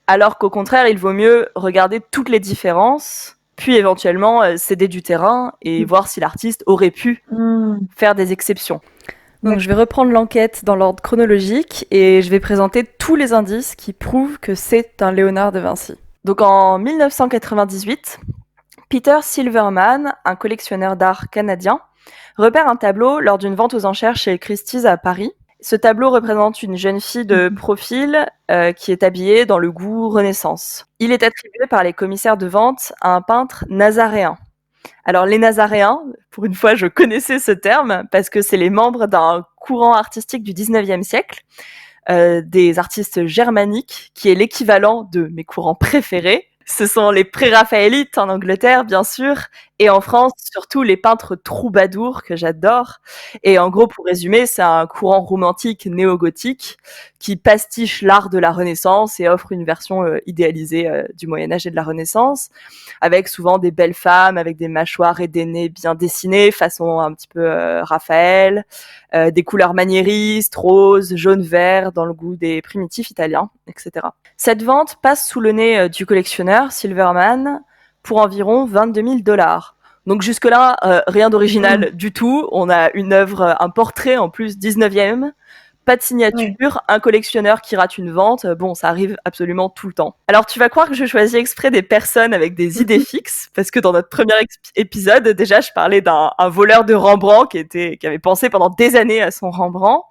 Alors qu'au contraire, il vaut mieux regarder toutes les différences, puis éventuellement céder du terrain et voir si l'artiste aurait pu faire des exceptions. Donc je vais reprendre l'enquête dans l'ordre chronologique et je vais présenter tous les indices qui prouvent que c'est un Léonard de Vinci. Donc en 1998, Peter Silverman, un collectionneur d'art canadien, repère un tableau lors d'une vente aux enchères chez Christie's à Paris. Ce tableau représente une jeune fille de profil qui est habillée dans le goût Renaissance. Il est attribué par les commissaires de vente à un peintre nazaréen. Alors les nazaréens, pour une fois je connaissais ce terme parce que c'est les membres d'un courant artistique du 19e siècle, des artistes germaniques, qui est l'équivalent de mes courants préférés. Ce sont les pré-raphaélites en Angleterre, bien sûr, et en France, surtout les peintres troubadours que j'adore. Et en gros, pour résumer, c'est un courant romantique néo-gothique qui pastiche l'art de la Renaissance et offre une version idéalisée du Moyen-Âge et de la Renaissance, avec souvent des belles femmes, avec des mâchoires et des nez bien dessinés, façon un petit peu Raphaël, des couleurs maniéristes, roses, jaune, vert, dans le goût des primitifs italiens, etc. Cette vente passe sous le nez du collectionneur Silverman pour environ $22 000. Donc jusque-là, rien d'original du tout. On a une œuvre, un portrait en plus 19e, pas de signature, un collectionneur qui rate une vente. Bon, ça arrive absolument tout le temps. Alors tu vas croire que je choisis exprès des personnes avec des idées fixes, parce que dans notre premier épisode, déjà, je parlais d'un voleur de Rembrandt qui avait pensé pendant des années à son Rembrandt.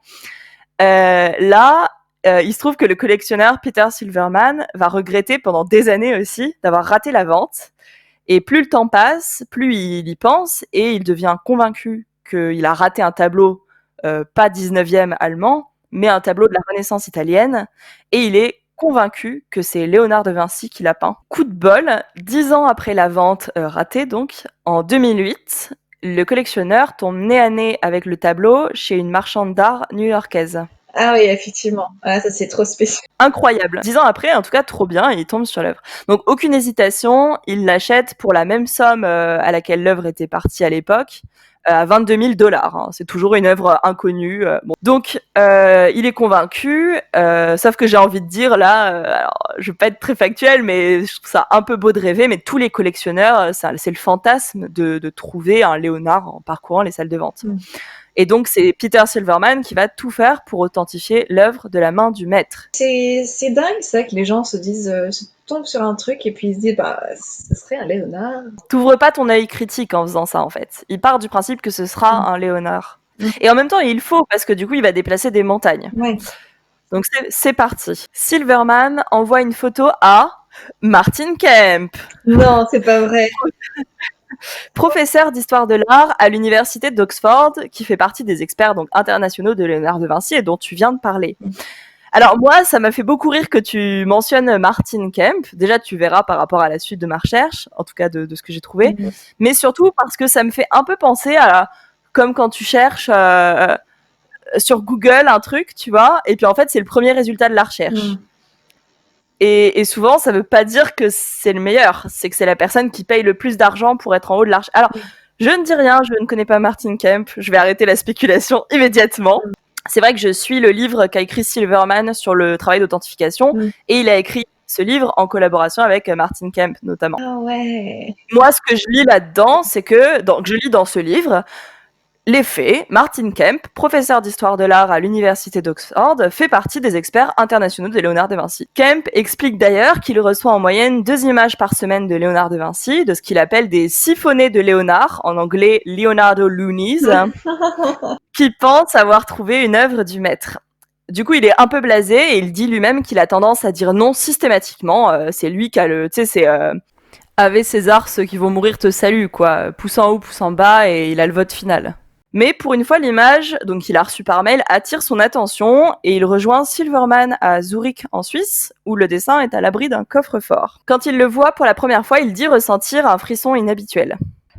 Là, il se trouve que le collectionneur Peter Silverman va regretter pendant des années aussi d'avoir raté la vente. Et plus le temps passe, plus il y pense et il devient convaincu qu'il a raté un tableau, pas 19e allemand, mais un tableau de la Renaissance italienne. Et il est convaincu que c'est Léonard de Vinci qui l'a peint. Coup de bol, 10 ans après la vente ratée donc, en 2008, le collectionneur tombe nez à nez avec le tableau chez une marchande d'art new-yorkaise. Ah oui, effectivement. Ah, ça, c'est trop spécial. Incroyable. 10 ans après, en tout cas, trop bien, il tombe sur l'œuvre. Donc, aucune hésitation, il l'achète pour la même somme à laquelle l'œuvre était partie à l'époque, à $22 000. Hein. C'est toujours une œuvre inconnue. Bon. Donc, il est convaincu, sauf que j'ai envie de dire, là, alors, je vais pas être très factuel, mais je trouve ça un peu beau de rêver, mais tous les collectionneurs, c'est le fantasme de trouver un Léonard en parcourant les salles de vente. Et donc, c'est Peter Silverman qui va tout faire pour authentifier l'œuvre de la main du maître. C'est dingue, ça, que les gens se disent, se tombent sur un truc et puis ils se disent, bah, ce serait un Léonard. T'ouvres pas ton œil critique en faisant ça, en fait. Il part du principe que ce sera un Léonard. Et en même temps, il faut, parce que du coup, il va déplacer des montagnes. Ouais. Donc, c'est parti. Silverman envoie une photo à Martin Kemp. Non, c'est pas vrai. Professeur d'histoire de l'art à l'université d'Oxford, qui fait partie des experts donc internationaux de Léonard de Vinci et dont tu viens de parler. Alors moi, ça m'a fait beaucoup rire que tu mentionnes Martin Kemp. Déjà, tu verras par rapport à la suite de ma recherche, en tout cas de ce que j'ai trouvé, mais surtout parce que ça me fait un peu penser à comme quand tu cherches sur Google un truc, tu vois, et puis en fait, c'est le premier résultat de la recherche. Et souvent, ça veut pas dire que c'est le meilleur. C'est que c'est la personne qui paye le plus d'argent pour être en haut de l'arche. Alors, je ne dis rien, je ne connais pas Martin Kemp. Je vais arrêter la spéculation immédiatement. C'est vrai que je suis le livre qu'a écrit Silverman sur le travail d'authentification. Et il a écrit ce livre en collaboration avec Martin Kemp, notamment. Ah ouais. Moi, ce que je lis là-dedans, c'est que, donc, je lis dans ce livre, les faits, Martin Kemp, professeur d'histoire de l'art à l'université d'Oxford, fait partie des experts internationaux de Léonard de Vinci. Kemp explique d'ailleurs qu'il reçoit en moyenne 2 images par semaine de Léonard de Vinci, de ce qu'il appelle des siphonnés de Léonard, en anglais Leonardo Loonies, qui pensent avoir trouvé une œuvre du maître. Du coup, il est un peu blasé et il dit lui-même qu'il a tendance à dire non systématiquement. C'est lui qui a le... Tu sais, c'est... Ave César, ceux qui vont mourir te saluent, quoi. Pouce en haut, pouce en bas, et il a le vote final. Mais pour une fois, l'image, donc qu'il a reçue par mail, attire son attention et il rejoint Silverman à Zurich en Suisse, où le dessin est à l'abri d'un coffre-fort. Quand il le voit pour la première fois, il dit ressentir un frisson inhabituel.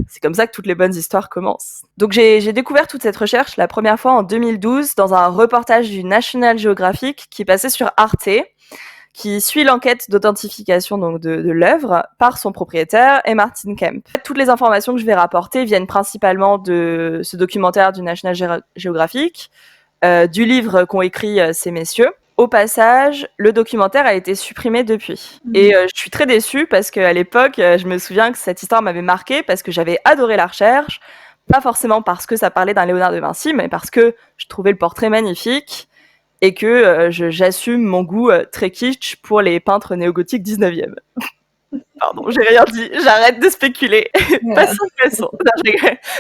C'est comme ça que toutes les bonnes histoires commencent. Donc j'ai découvert toute cette recherche la première fois en 2012 dans un reportage du National Geographic qui passait sur Arte, qui suit l'enquête d'authentification donc de l'œuvre par son propriétaire et Martin Kemp. Toutes les informations que je vais rapporter viennent principalement de ce documentaire du National Geographic, du livre qu'ont écrit ces messieurs. Au passage, le documentaire a été supprimé depuis. Et je suis très déçue parce qu'à l'époque, je me souviens que cette histoire m'avait marquée parce que j'avais adoré la recherche, pas forcément parce que ça parlait d'un Léonard de Vinci, mais parce que je trouvais le portrait magnifique et que j'assume mon goût très kitsch pour les peintres néogothiques 19e. Pardon, j'ai rien dit, j'arrête de spéculer. Passons.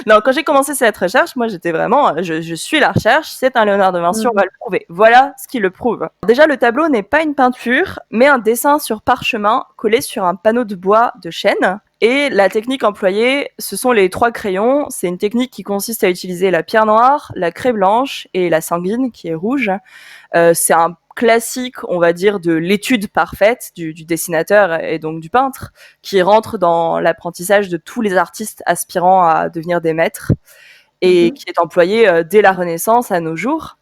Non, quand j'ai commencé cette recherche, moi j'étais vraiment, je suis la recherche, c'est un Léonard de Vinci, on va le prouver. Voilà ce qui le prouve. Déjà, le tableau n'est pas une peinture, mais un dessin sur parchemin collé sur un panneau de bois de chêne. Et la technique employée, ce sont les 3 crayons. C'est une technique qui consiste à utiliser la pierre noire, la craie blanche et la sanguine, qui est rouge. C'est un classique, on va dire, de l'étude parfaite du dessinateur et donc du peintre, qui rentre dans l'apprentissage de tous les artistes aspirant à devenir des maîtres et qui est employé dès la Renaissance à nos jours.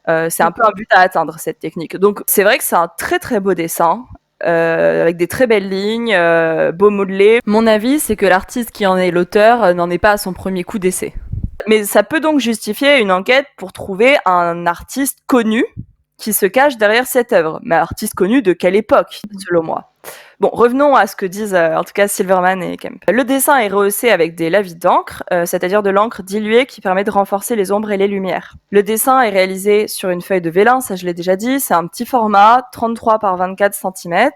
C'est un peu un but à atteindre, cette technique. Donc c'est vrai que c'est un très très beau dessin, avec des très belles lignes, beau modelé. Mon avis, c'est que l'artiste qui en est l'auteur n'en est pas à son premier coup d'essai. Mais ça peut donc justifier une enquête pour trouver un artiste connu qui se cache derrière cette œuvre. Mais artiste connu de quelle époque, selon moi? Bon, revenons à ce que disent en tout cas Silverman et Kemp. Le dessin est rehaussé avec des lavis d'encre, c'est-à-dire de l'encre diluée qui permet de renforcer les ombres et les lumières. Le dessin est réalisé sur une feuille de vélin, ça je l'ai déjà dit, c'est un petit format, 33 par 24 cm.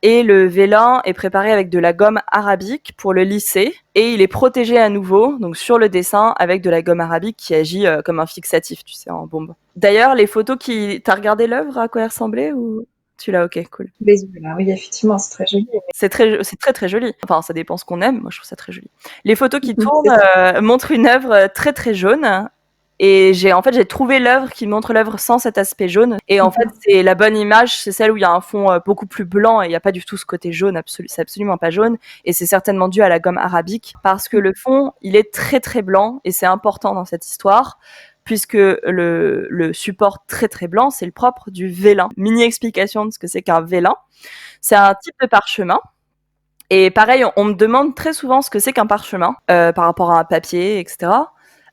Et le vélin est préparé avec de la gomme arabique pour le lisser. Et il est protégé à nouveau, donc sur le dessin, avec de la gomme arabique qui agit comme un fixatif, tu sais, en bombe. D'ailleurs, les photos qui... T'as regardé l'œuvre, à quoi elle ressemblait ou... Tu l'as, ok, cool. Oui, effectivement, c'est très joli. C'est très très joli. Enfin, ça dépend ce qu'on aime. Moi, je trouve ça très joli. Les photos qui tournent montrent une œuvre très très jaune. Et j'ai trouvé l'œuvre qui montre l'œuvre sans cet aspect jaune. Et en fait, c'est la bonne image, c'est celle où il y a un fond beaucoup plus blanc et il n'y a pas du tout ce côté jaune. C'est absolument pas jaune. Et c'est certainement dû à la gomme arabique parce que le fond, il est très très blanc et c'est important dans cette histoire. Puisque le support très très blanc, c'est le propre du vélin. Mini explication de ce que c'est qu'un vélin. C'est un type de parchemin. Et pareil, on me demande très souvent ce que c'est qu'un parchemin par rapport à un papier, etc.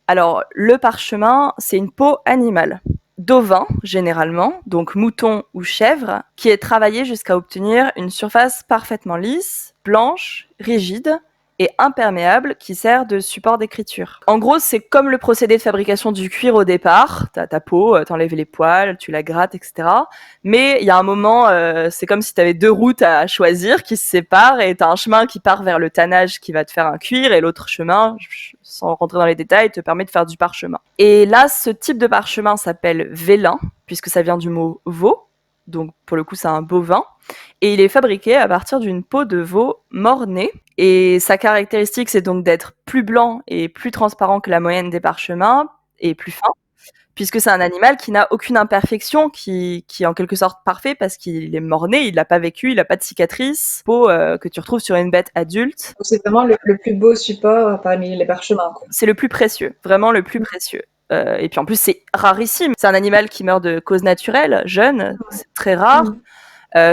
Alors, le parchemin, c'est une peau animale, d'ovin généralement, donc mouton ou chèvre, qui est travaillée jusqu'à obtenir une surface parfaitement lisse, blanche, rigide et imperméable qui sert de support d'écriture. En gros, c'est comme le procédé de fabrication du cuir au départ. T'as ta peau, t'enlèves les poils, tu la grattes, etc. Mais il y a un moment, c'est comme si t'avais 2 routes à choisir qui se séparent et t'as un chemin qui part vers le tannage qui va te faire un cuir et l'autre chemin, sans rentrer dans les détails, te permet de faire du parchemin. Et là, ce type de parchemin s'appelle vélin, puisque ça vient du mot veau. Donc, pour le coup, c'est un bovin. Et il est fabriqué à partir d'une peau de veau mort-né. Et sa caractéristique, c'est donc d'être plus blanc et plus transparent que la moyenne des parchemins et plus fin, puisque c'est un animal qui n'a aucune imperfection, qui est en quelque sorte parfait parce qu'il est mort-né, il n'a pas vécu, il n'a pas de cicatrice. Peau que tu retrouves sur une bête adulte. Donc, c'est vraiment le plus beau support parmi les parchemins, quoi. C'est le plus précieux, vraiment le plus précieux. Et puis en plus, c'est rarissime. C'est un animal qui meurt de cause naturelle, jeune, c'est très rare.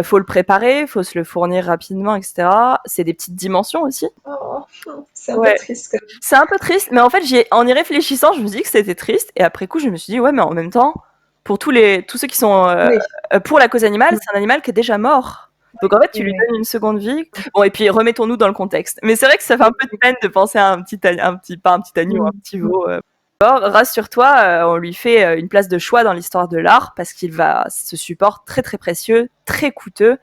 Faut le préparer, faut se le fournir rapidement, etc. C'est des petites dimensions aussi. Oh, c'est un peu triste quand même. C'est un peu triste, mais en fait, en y réfléchissant, je me suis dit que c'était triste. Et après coup, je me suis dit, ouais, mais en même temps, pour tous ceux qui sont pour la cause animale, c'est un animal qui est déjà mort. Donc en fait, tu lui donnes une seconde vie. Bon, et puis remettons-nous dans le contexte. Mais c'est vrai que ça fait un peu de peine de penser à un petit agneau, un petit veau. Rassure-toi, on lui fait une place de choix dans l'histoire de l'art parce qu'il va ce support très très précieux, très coûteux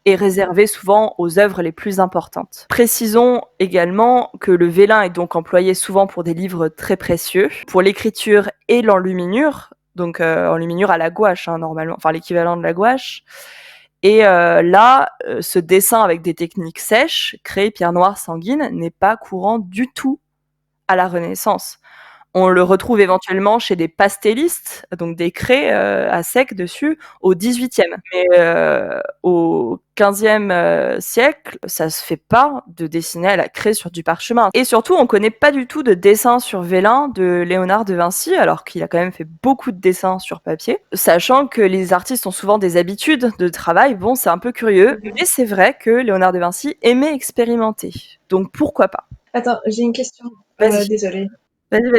et réservé souvent aux œuvres les plus importantes. Précisons également que le vélin est donc employé souvent pour des livres très précieux, pour l'écriture et l'enluminure, donc enluminure à la gouache normalement, enfin l'équivalent de la gouache. Et là, ce dessin avec des techniques sèches, craie, pierre noire, sanguine, n'est pas courant du tout à la Renaissance. On le retrouve éventuellement chez des pastellistes, donc des craies à sec dessus, au XVIIIe. Mais au XVe siècle, ça se fait pas de dessiner à la craie sur du parchemin. Et surtout, on connaît pas du tout de dessin sur vélin de Léonard de Vinci, alors qu'il a quand même fait beaucoup de dessins sur papier. Sachant que les artistes ont souvent des habitudes de travail, bon, c'est un peu curieux, mais c'est vrai que Léonard de Vinci aimait expérimenter. Donc pourquoi pas? Attends, j'ai une question. Vas-y. Désolée. Vas-y.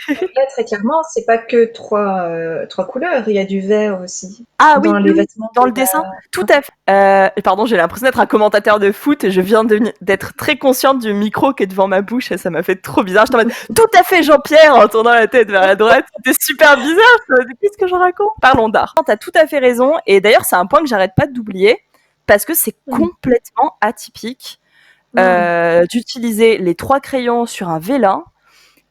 Là, très clairement, c'est pas que trois couleurs, il y a du vert aussi. Ah oui, Dans les vêtements dans de le dessin, tout à fait. Pardon, j'ai l'impression d'être un commentateur de foot et je viens d'être très consciente du micro qui est devant ma bouche et ça m'a fait trop bizarre. J'étais en mode tout à fait Jean-Pierre en tournant la tête vers la droite. C'était super bizarre. Qu'est-ce que je raconte? Parlons d'art. T'as tout à fait raison et d'ailleurs c'est un point que j'arrête pas d'oublier parce que c'est complètement atypique d'utiliser les 3 crayons sur un vélin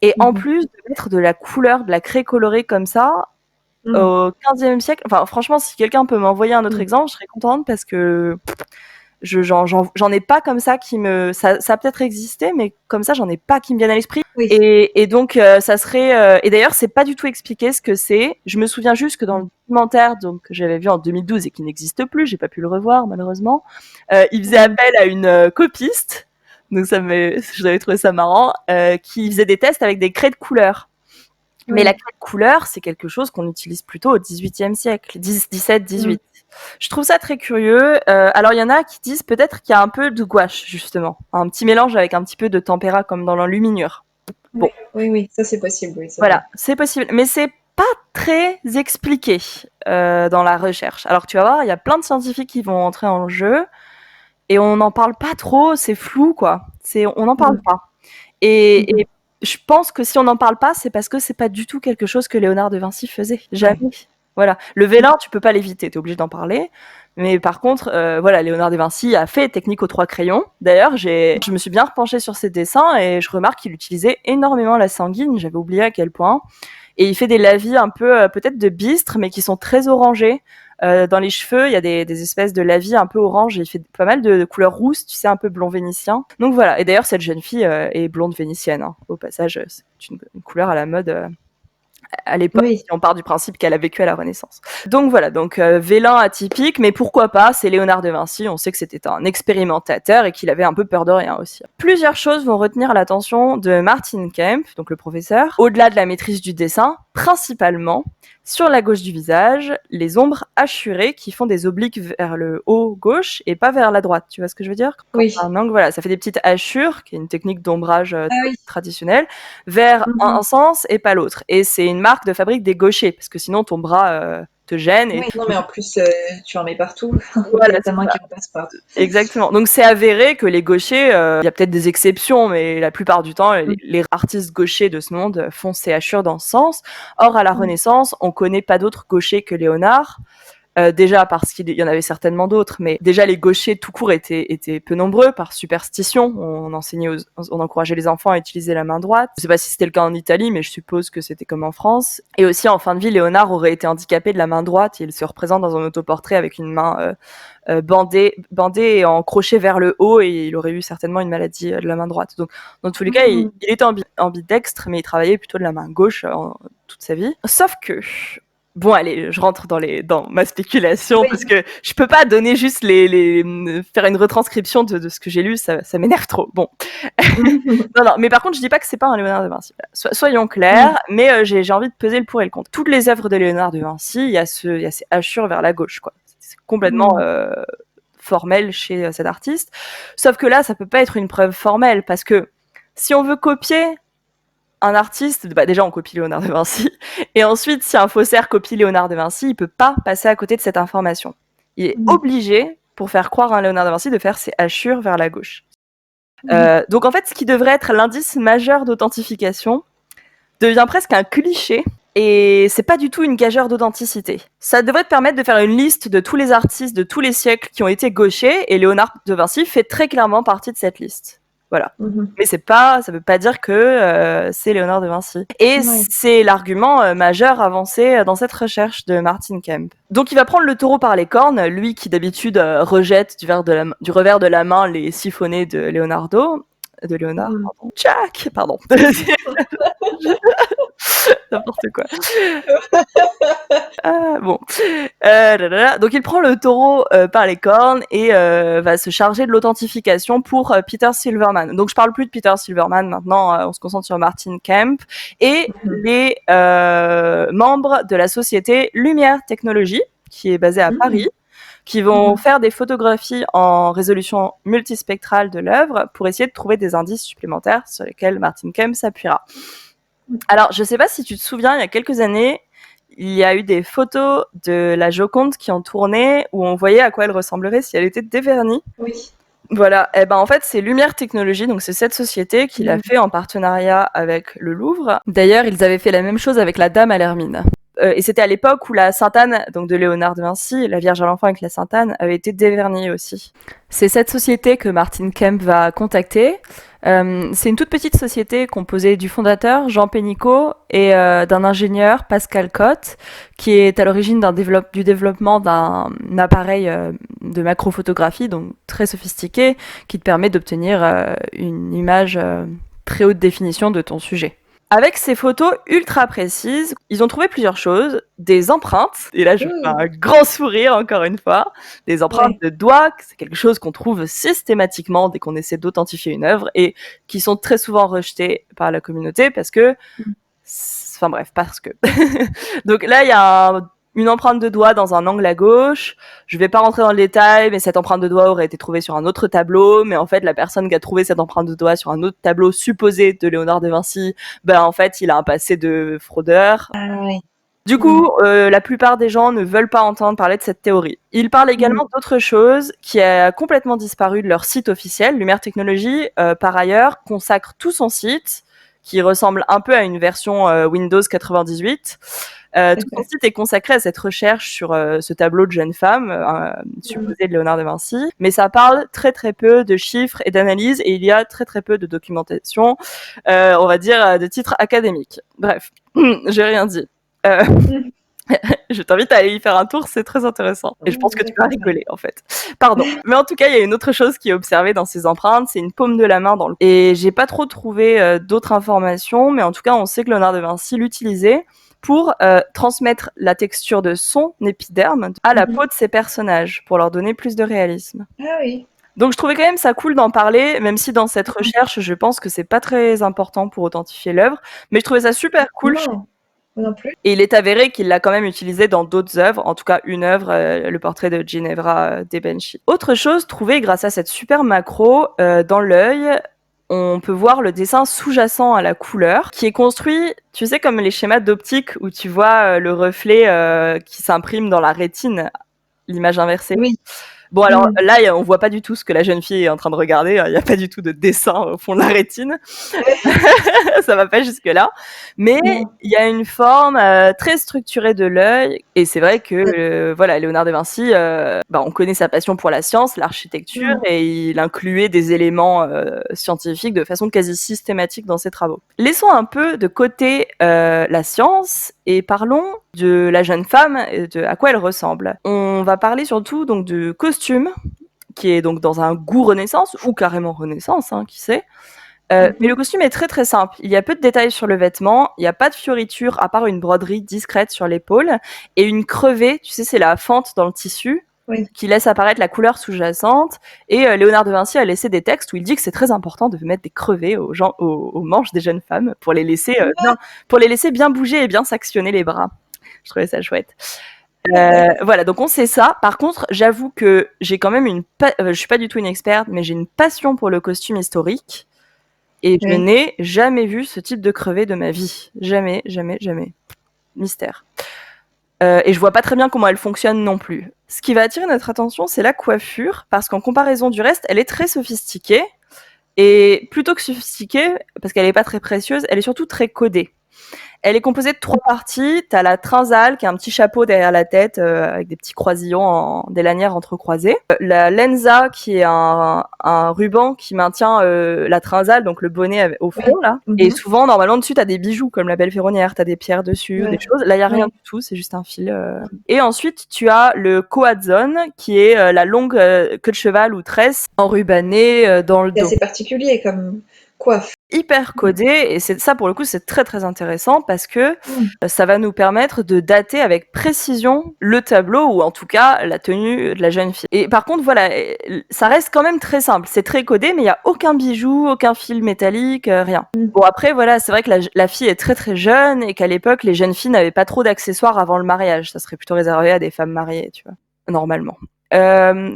et en plus de mettre de la couleur, de la craie colorée comme ça. Au XVe siècle, enfin franchement, si quelqu'un peut m'envoyer un autre exemple, je serais contente parce que j'en ai pas comme ça qui me, ça a peut-être existé, mais comme ça, j'en ai pas qui me viennent à l'esprit. Oui. Et donc ça serait, et d'ailleurs, c'est pas du tout expliqué ce que c'est. Je me souviens juste que dans le documentaire, donc que j'avais vu en 2012 et qui n'existe plus, j'ai pas pu le revoir malheureusement. Il faisait appel à une copiste, donc j'avais trouvé ça marrant, qui faisait des tests avec des craies de couleur. Mais la craie de couleur, c'est quelque chose qu'on utilise plutôt au XVIIIe siècle, 17, 18. Je trouve ça très curieux. Alors, il y en a qui disent peut-être qu'il y a un peu de gouache, justement. Un petit mélange avec un petit peu de tempéra, comme dans l'enluminure. Bon. Oui, ça c'est possible. Oui, voilà, c'est possible. Mais c'est pas très expliqué dans la recherche. Alors, tu vas voir, il y a plein de scientifiques qui vont entrer en jeu et on n'en parle pas trop, c'est flou, quoi. On n'en parle pas. Et je pense que si on n'en parle pas, c'est parce que c'est pas du tout quelque chose que Léonard de Vinci faisait. Jamais. Voilà. Le vélin, tu peux pas l'éviter, t'es obligé d'en parler. Mais par contre, voilà, Léonard de Vinci a fait technique aux 3 crayons. D'ailleurs, je me suis bien repenchée sur ses dessins et je remarque qu'il utilisait énormément la sanguine. J'avais oublié à quel point. Et il fait des lavis un peu, peut-être de bistre, mais qui sont très orangés. Dans les cheveux, il y a des espèces de lavis un peu orange et il fait pas mal de couleurs rousses, tu sais, un peu blond vénitien. Donc voilà. Et d'ailleurs, cette jeune fille est blonde vénitienne. Hein. Au passage, c'est une couleur à la mode à l'époque, si on part du principe qu'elle a vécu à la Renaissance. Donc voilà, vélin atypique, mais pourquoi pas, c'est Léonard de Vinci, on sait que c'était un expérimentateur et qu'il avait un peu peur de rien aussi. Plusieurs choses vont retenir l'attention de Martin Kemp, donc le professeur, au-delà de la maîtrise du dessin, principalement sur la gauche du visage, les ombres hachurées qui font des obliques vers le haut gauche et pas vers la droite, tu vois ce que je veux dire? Oui. Donc voilà, ça fait des petites hachures, qui est une technique d'ombrage traditionnelle, vers un sens et pas l'autre. Et c'est une marque de fabrique des gauchers, parce que sinon ton bras te gêne. Et non, mais en plus, tu en mets partout. Voilà, ta main qui en passe pas. Exactement. Donc c'est avéré que les gauchers, il y a peut-être des exceptions, mais la plupart du temps, les artistes gauchers de ce monde font ces hachures dans ce sens. Or, à la Renaissance, on connaît pas d'autres gauchers que Léonard. Déjà parce qu'il y en avait certainement d'autres, mais déjà les gauchers tout court étaient peu nombreux par superstition. On encourageait les enfants à utiliser la main droite. Je sais pas si c'était le cas en Italie, mais je suppose que c'était comme en France. Et aussi en fin de vie, Léonard aurait été handicapé de la main droite. Il se représente dans un autoportrait avec une main bandée et en crochet vers le haut, et il aurait eu certainement une maladie de la main droite. Donc dans tous les cas, il était ambidextre, mais il travaillait plutôt de la main gauche toute sa vie. Sauf que bon, allez, je rentre dans ma spéculation parce que je peux pas donner juste faire une retranscription de ce que j'ai lu, ça m'énerve trop. Bon. non, mais par contre, je dis pas que c'est pas un Léonard de Vinci. Soyons clairs, mais j'ai envie de peser le pour et le contre. Toutes les œuvres de Léonard de Vinci, il y a ces hachures vers la gauche, quoi. C'est complètement formel chez cet artiste. Sauf que là, ça peut pas être une preuve formelle parce que si on veut copier un artiste, déjà on copie Léonard de Vinci, et ensuite si un faussaire copie Léonard de Vinci, il peut pas passer à côté de cette information. Il est obligé, pour faire croire à un Léonard de Vinci, de faire ses hachures vers la gauche. Donc en fait, ce qui devrait être l'indice majeur d'authentification devient presque un cliché, et c'est pas du tout une gageure d'authenticité. Ça devrait te permettre de faire une liste de tous les artistes de tous les siècles qui ont été gauchers, et Léonard de Vinci fait très clairement partie de cette liste. Voilà. Mais ça veut pas dire que c'est Léonard de Vinci. Et c'est l'argument majeur avancé dans cette recherche de Martin Kemp. Donc il va prendre le taureau par les cornes, lui qui d'habitude rejette du revers de la main les siphonnés de Léonard, pardon. Jack, pardon. N'importe quoi. Bon. Donc il prend le taureau par les cornes et va se charger de l'authentification pour Peter Silverman. Donc je parle plus de Peter Silverman maintenant, on se concentre sur Martin Kemp et les membres de la société Lumière Technologies, qui est basée à Paris, qui vont faire des photographies en résolution multispectrale de l'œuvre pour essayer de trouver des indices supplémentaires sur lesquels Martin Kemp s'appuiera. Alors, je sais pas si tu te souviens, il y a quelques années, il y a eu des photos de la Joconde qui ont tourné où on voyait à quoi elle ressemblerait si elle était dévernie. Oui. Voilà, et ben en fait c'est Lumière Technologies, donc c'est cette société qui l'a fait en partenariat avec le Louvre. D'ailleurs, ils avaient fait la même chose avec la Dame à l'Hermine. Et c'était à l'époque où la Sainte-Anne, donc de Léonard de Vinci, la Vierge à l'Enfant avec la Sainte-Anne, avait été dévernie aussi. C'est cette société que Martin Kemp va contacter. C'est une toute petite société composée du fondateur, Jean Pénicaud, et d'un ingénieur, Pascal Cotte, qui est à l'origine du développement d'un appareil de macrophotographie, donc très sophistiqué, qui te permet d'obtenir une image très haute définition de ton sujet. Avec ces photos ultra précises, ils ont trouvé plusieurs choses. Des empreintes, et là je fais un grand sourire encore une fois, des empreintes de doigts, c'est quelque chose qu'on trouve systématiquement dès qu'on essaie d'authentifier une œuvre et qui sont très souvent rejetées par la communauté parce que... Enfin bref, parce que... Donc là il y a une empreinte de doigt dans un angle à gauche. Je vais pas rentrer dans le détail, mais cette empreinte de doigt aurait été trouvée sur un autre tableau. Mais en fait, la personne qui a trouvé cette empreinte de doigt sur un autre tableau supposé de Léonard de Vinci, en fait, il a un passé de fraudeur. Du coup, la plupart des gens ne veulent pas entendre parler de cette théorie. Ils parlent également d'autre chose qui a complètement disparu de leur site officiel. Lumière Technologies, par ailleurs, consacre tout son site, qui ressemble un peu à une version Windows 98. Tout son site est consacré à cette recherche sur ce tableau de jeune femme, supposé de Léonard de Vinci, mais ça parle très très peu de chiffres et d'analyses, et il y a très très peu de documentation, on va dire, de titres académiques. Bref, j'ai rien dit. Je t'invite à aller y faire un tour, c'est très intéressant. Et je pense que tu vas rigoler, en fait. Pardon. Mais en tout cas, il y a une autre chose qui est observée dans ces empreintes, c'est une paume de la main dans le... Et j'ai pas trop trouvé d'autres informations, mais en tout cas, on sait que Léonard de Vinci l'utilisait pour transmettre la texture de son épiderme à la peau de ses personnages, pour leur donner plus de réalisme. Ah oui. Donc je trouvais quand même ça cool d'en parler, même si dans cette recherche, je pense que c'est pas très important pour authentifier l'œuvre, mais je trouvais ça super cool. Non plus. Et il est avéré qu'il l'a quand même utilisé dans d'autres œuvres, en tout cas une œuvre, le portrait de Ginevra Debenchi. Autre chose trouvée grâce à cette super macro, dans l'œil, on peut voir le dessin sous-jacent à la couleur, qui est construit, tu sais, comme les schémas d'optique où tu vois le reflet qui s'imprime dans la rétine, l'image inversée. Oui. Bon, alors là, on voit pas du tout ce que la jeune fille est en train de regarder. Il n'y a pas du tout de dessin au fond de la rétine. Ça va pas jusque-là. Mais il y a une forme très structurée de l'œil. Et c'est vrai que, voilà, Léonard de Vinci, on connaît sa passion pour la science, l'architecture, et il incluait des éléments scientifiques de façon quasi systématique dans ses travaux. Laissons un peu de côté la science et parlons de la jeune femme, de à quoi elle ressemble. On va parler surtout donc de costume, qui est donc dans un goût Renaissance, ou carrément Renaissance, hein, qui sait. Mais le costume est très très simple. Il y a peu de détails sur le vêtement, il n'y a pas de fioriture à part une broderie discrète sur l'épaule, et une crevée, tu sais, c'est la fente dans le tissu, qui laisse apparaître la couleur sous-jacente. Et Léonard de Vinci a laissé des textes où il dit que c'est très important de mettre des crevés aux manches des jeunes femmes pour les laisser bien bouger et bien s'actionner les bras. Je trouvais ça chouette. Voilà, donc on sait ça. Par contre, j'avoue que j'ai quand même je suis pas du tout une experte, mais j'ai une passion pour le costume historique. Et je n'ai jamais vu ce type de crevé de ma vie. Jamais, jamais, jamais. Mystère. Et je vois pas très bien comment elle fonctionne non plus. Ce qui va attirer notre attention, c'est la coiffure, parce qu'en comparaison du reste, elle est très sophistiquée. Et plutôt que sophistiquée, parce qu'elle est pas très précieuse, elle est surtout très codée. Elle est composée de 3 parties. T'as la trinzale, qui a un petit chapeau derrière la tête, avec des petits croisillons des lanières entrecroisées. La lenza, qui est un ruban qui maintient la trinzale, donc le bonnet au fond, là. Et souvent, normalement, dessus, t'as des bijoux, comme la belle ferronnière, t'as des pierres dessus, des choses. Là, il y a rien du tout, c'est juste un fil. Et ensuite, tu as le coadzone, qui est la longue queue de cheval ou tresse enrubannée dans le dos. C'est assez particulier comme coiffe. Hyper codé, et c'est ça pour le coup c'est très très intéressant parce que ça va nous permettre de dater avec précision le tableau ou en tout cas la tenue de la jeune fille. Et par contre voilà, ça reste quand même très simple, c'est très codé mais il y a aucun bijou, aucun fil métallique, rien. Bon après voilà, c'est vrai que la fille est très très jeune et qu'à l'époque les jeunes filles n'avaient pas trop d'accessoires avant le mariage, ça serait plutôt réservé à des femmes mariées, tu vois, normalement.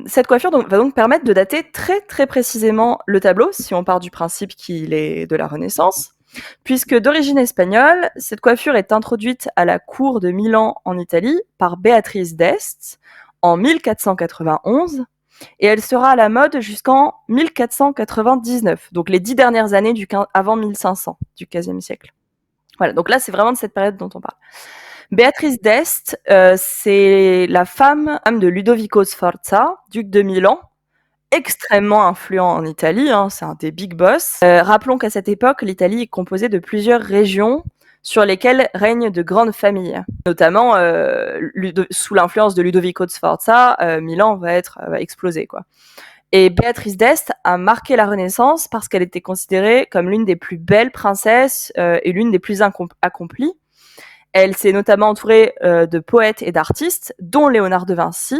Cette coiffure va donc permettre de dater très très précisément le tableau, si on part du principe qu'il est de la Renaissance, puisque d'origine espagnole, cette coiffure est introduite à la cour de Milan en Italie par Béatrice d'Este en 1491, et elle sera à la mode jusqu'en 1499, donc les 10 dernières années avant 1500 du XVe siècle. Voilà, donc là c'est vraiment de cette période dont on parle. Béatrice d'Este, c'est la femme de Ludovico Sforza, duc de Milan, extrêmement influent en Italie, hein, c'est un des big boss. Rappelons qu'à cette époque, l'Italie est composée de plusieurs régions sur lesquelles règnent de grandes familles. Notamment, sous l'influence de Ludovico Sforza, Milan va exploser, quoi. Et Béatrice d'Este a marqué la Renaissance parce qu'elle était considérée comme l'une des plus belles princesses et l'une des plus accomplies. Elle s'est notamment entourée de poètes et d'artistes, dont Léonard de Vinci,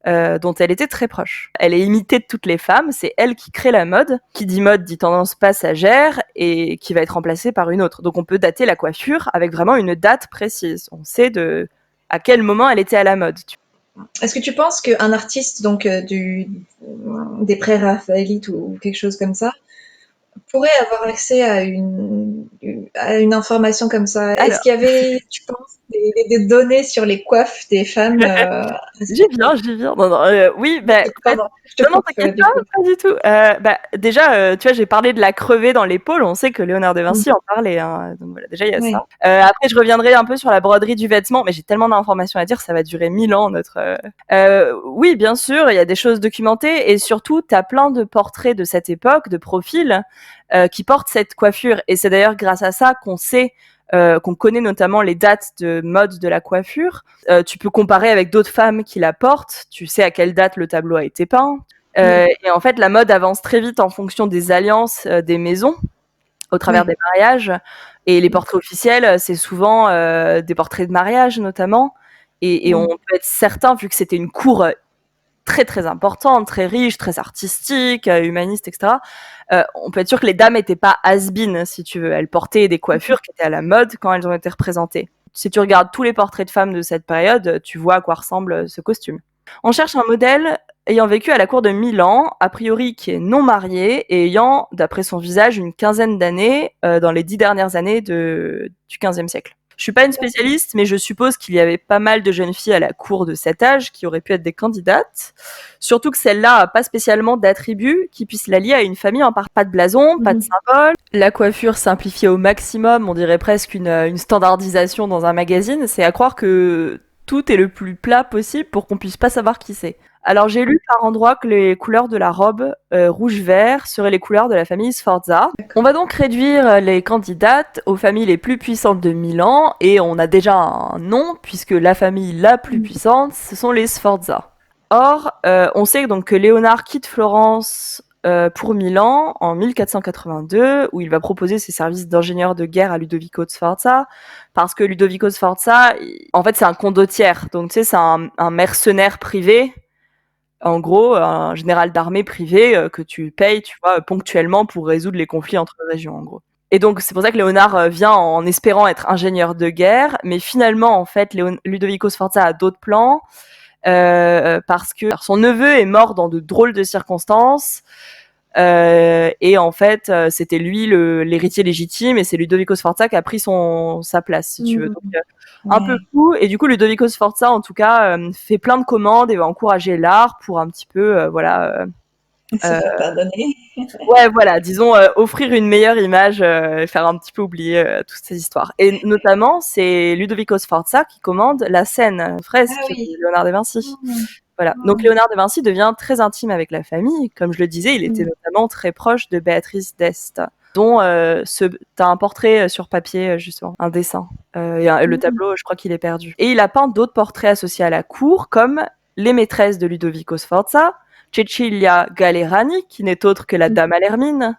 dont elle était très proche. Elle est imitée de toutes les femmes, c'est elle qui crée la mode. Qui dit mode dit tendance passagère et qui va être remplacée par une autre. Donc on peut dater la coiffure avec vraiment une date précise. On sait à quel moment elle était à la mode. Est-ce que tu penses qu'un artiste donc des pré-raphaélites ou quelque chose comme ça pourrait avoir accès à une information comme ça? Alors, est-ce qu'il y avait, tu penses, des données sur les coiffes des femmes J'y viens. Non, oui, Pardon, je te non, coupe, t'inquiète pas du tout. Déjà, tu vois, j'ai parlé de la crevée dans l'épaule. On sait que Léonard de Vinci en parlait. Hein, donc voilà, déjà il y a ça. Après, je reviendrai un peu sur la broderie du vêtement, mais j'ai tellement d'informations à dire, ça va durer 1000 ans oui, bien sûr, il y a des choses documentées et surtout, t'as plein de portraits de cette époque, de profils qui portent cette coiffure. Et c'est d'ailleurs grâce à ça qu'on sait. Qu'on connaît notamment les dates de mode de la coiffure. Tu peux comparer avec d'autres femmes qui la portent. Tu sais à quelle date le tableau a été peint. Et en fait, la mode avance très vite en fonction des alliances des maisons au travers des mariages. Et les portraits officiels, c'est souvent des portraits de mariage notamment. Et on peut être certain, vu que c'était une cour très très importante, très riche, très artistique, humaniste, etc. On peut être sûr que les dames n'étaient pas has-been, si tu veux. Elles portaient des coiffures qui étaient à la mode quand elles ont été représentées. Si tu regardes tous les portraits de femmes de cette période, tu vois à quoi ressemble ce costume. On cherche un modèle ayant vécu à la cour de Milan, a priori qui est non marié et ayant, d'après son visage, une quinzaine d'années dans les 10 dernières années du XVe siècle. Je suis pas une spécialiste, mais je suppose qu'il y avait pas mal de jeunes filles à la cour de cet âge qui auraient pu être des candidates. Surtout que celle-là a pas spécialement d'attributs qui puissent la lier à une famille en part. Pas de blason, pas de symbole. La coiffure simplifiée au maximum, on dirait presque une standardisation dans un magazine. C'est à croire que tout est le plus plat possible pour qu'on puisse pas savoir qui c'est. Alors j'ai lu par endroit que les couleurs de la robe rouge-vert seraient les couleurs de la famille Sforza. On va donc réduire les candidates aux familles les plus puissantes de Milan et on a déjà un nom puisque la famille la plus puissante, ce sont les Sforza. Or, on sait donc que Léonard quitte Florence pour Milan en 1482 où il va proposer ses services d'ingénieur de guerre à Ludovico Sforza parce que Ludovico Sforza, en fait c'est un condottiere, donc tu sais c'est un mercenaire privé. En gros, un général d'armée privé que tu payes, tu vois, ponctuellement pour résoudre les conflits entre régions, en gros. Et donc, c'est pour ça que Léonard vient en espérant être ingénieur de guerre, mais finalement, en fait, Ludovico Sforza a d'autres plans, parce que son neveu est mort dans de drôles de circonstances, et en fait, c'était lui l'héritier légitime, et c'est Ludovico Sforza qui a pris sa place, si tu veux. Donc, un peu fou, et du coup Ludovico Sforza en tout cas fait plein de commandes et va encourager l'art pour un petit peu ouais voilà, disons offrir une meilleure image, faire un petit peu oublier toutes ces histoires. Et notamment c'est Ludovico Sforza qui commande la scène fresque de Léonard de Vinci. Voilà. Donc Léonard de Vinci devient très intime avec la famille, comme je le disais, il était notamment très proche de Béatrice d'Este, dont t'as un portrait sur papier, justement, un dessin. Le tableau, je crois qu'il est perdu. Et il a peint d'autres portraits associés à la cour, comme les maîtresses de Ludovico Sforza, Cecilia Gallerani, qui n'est autre que la dame à l'hermine,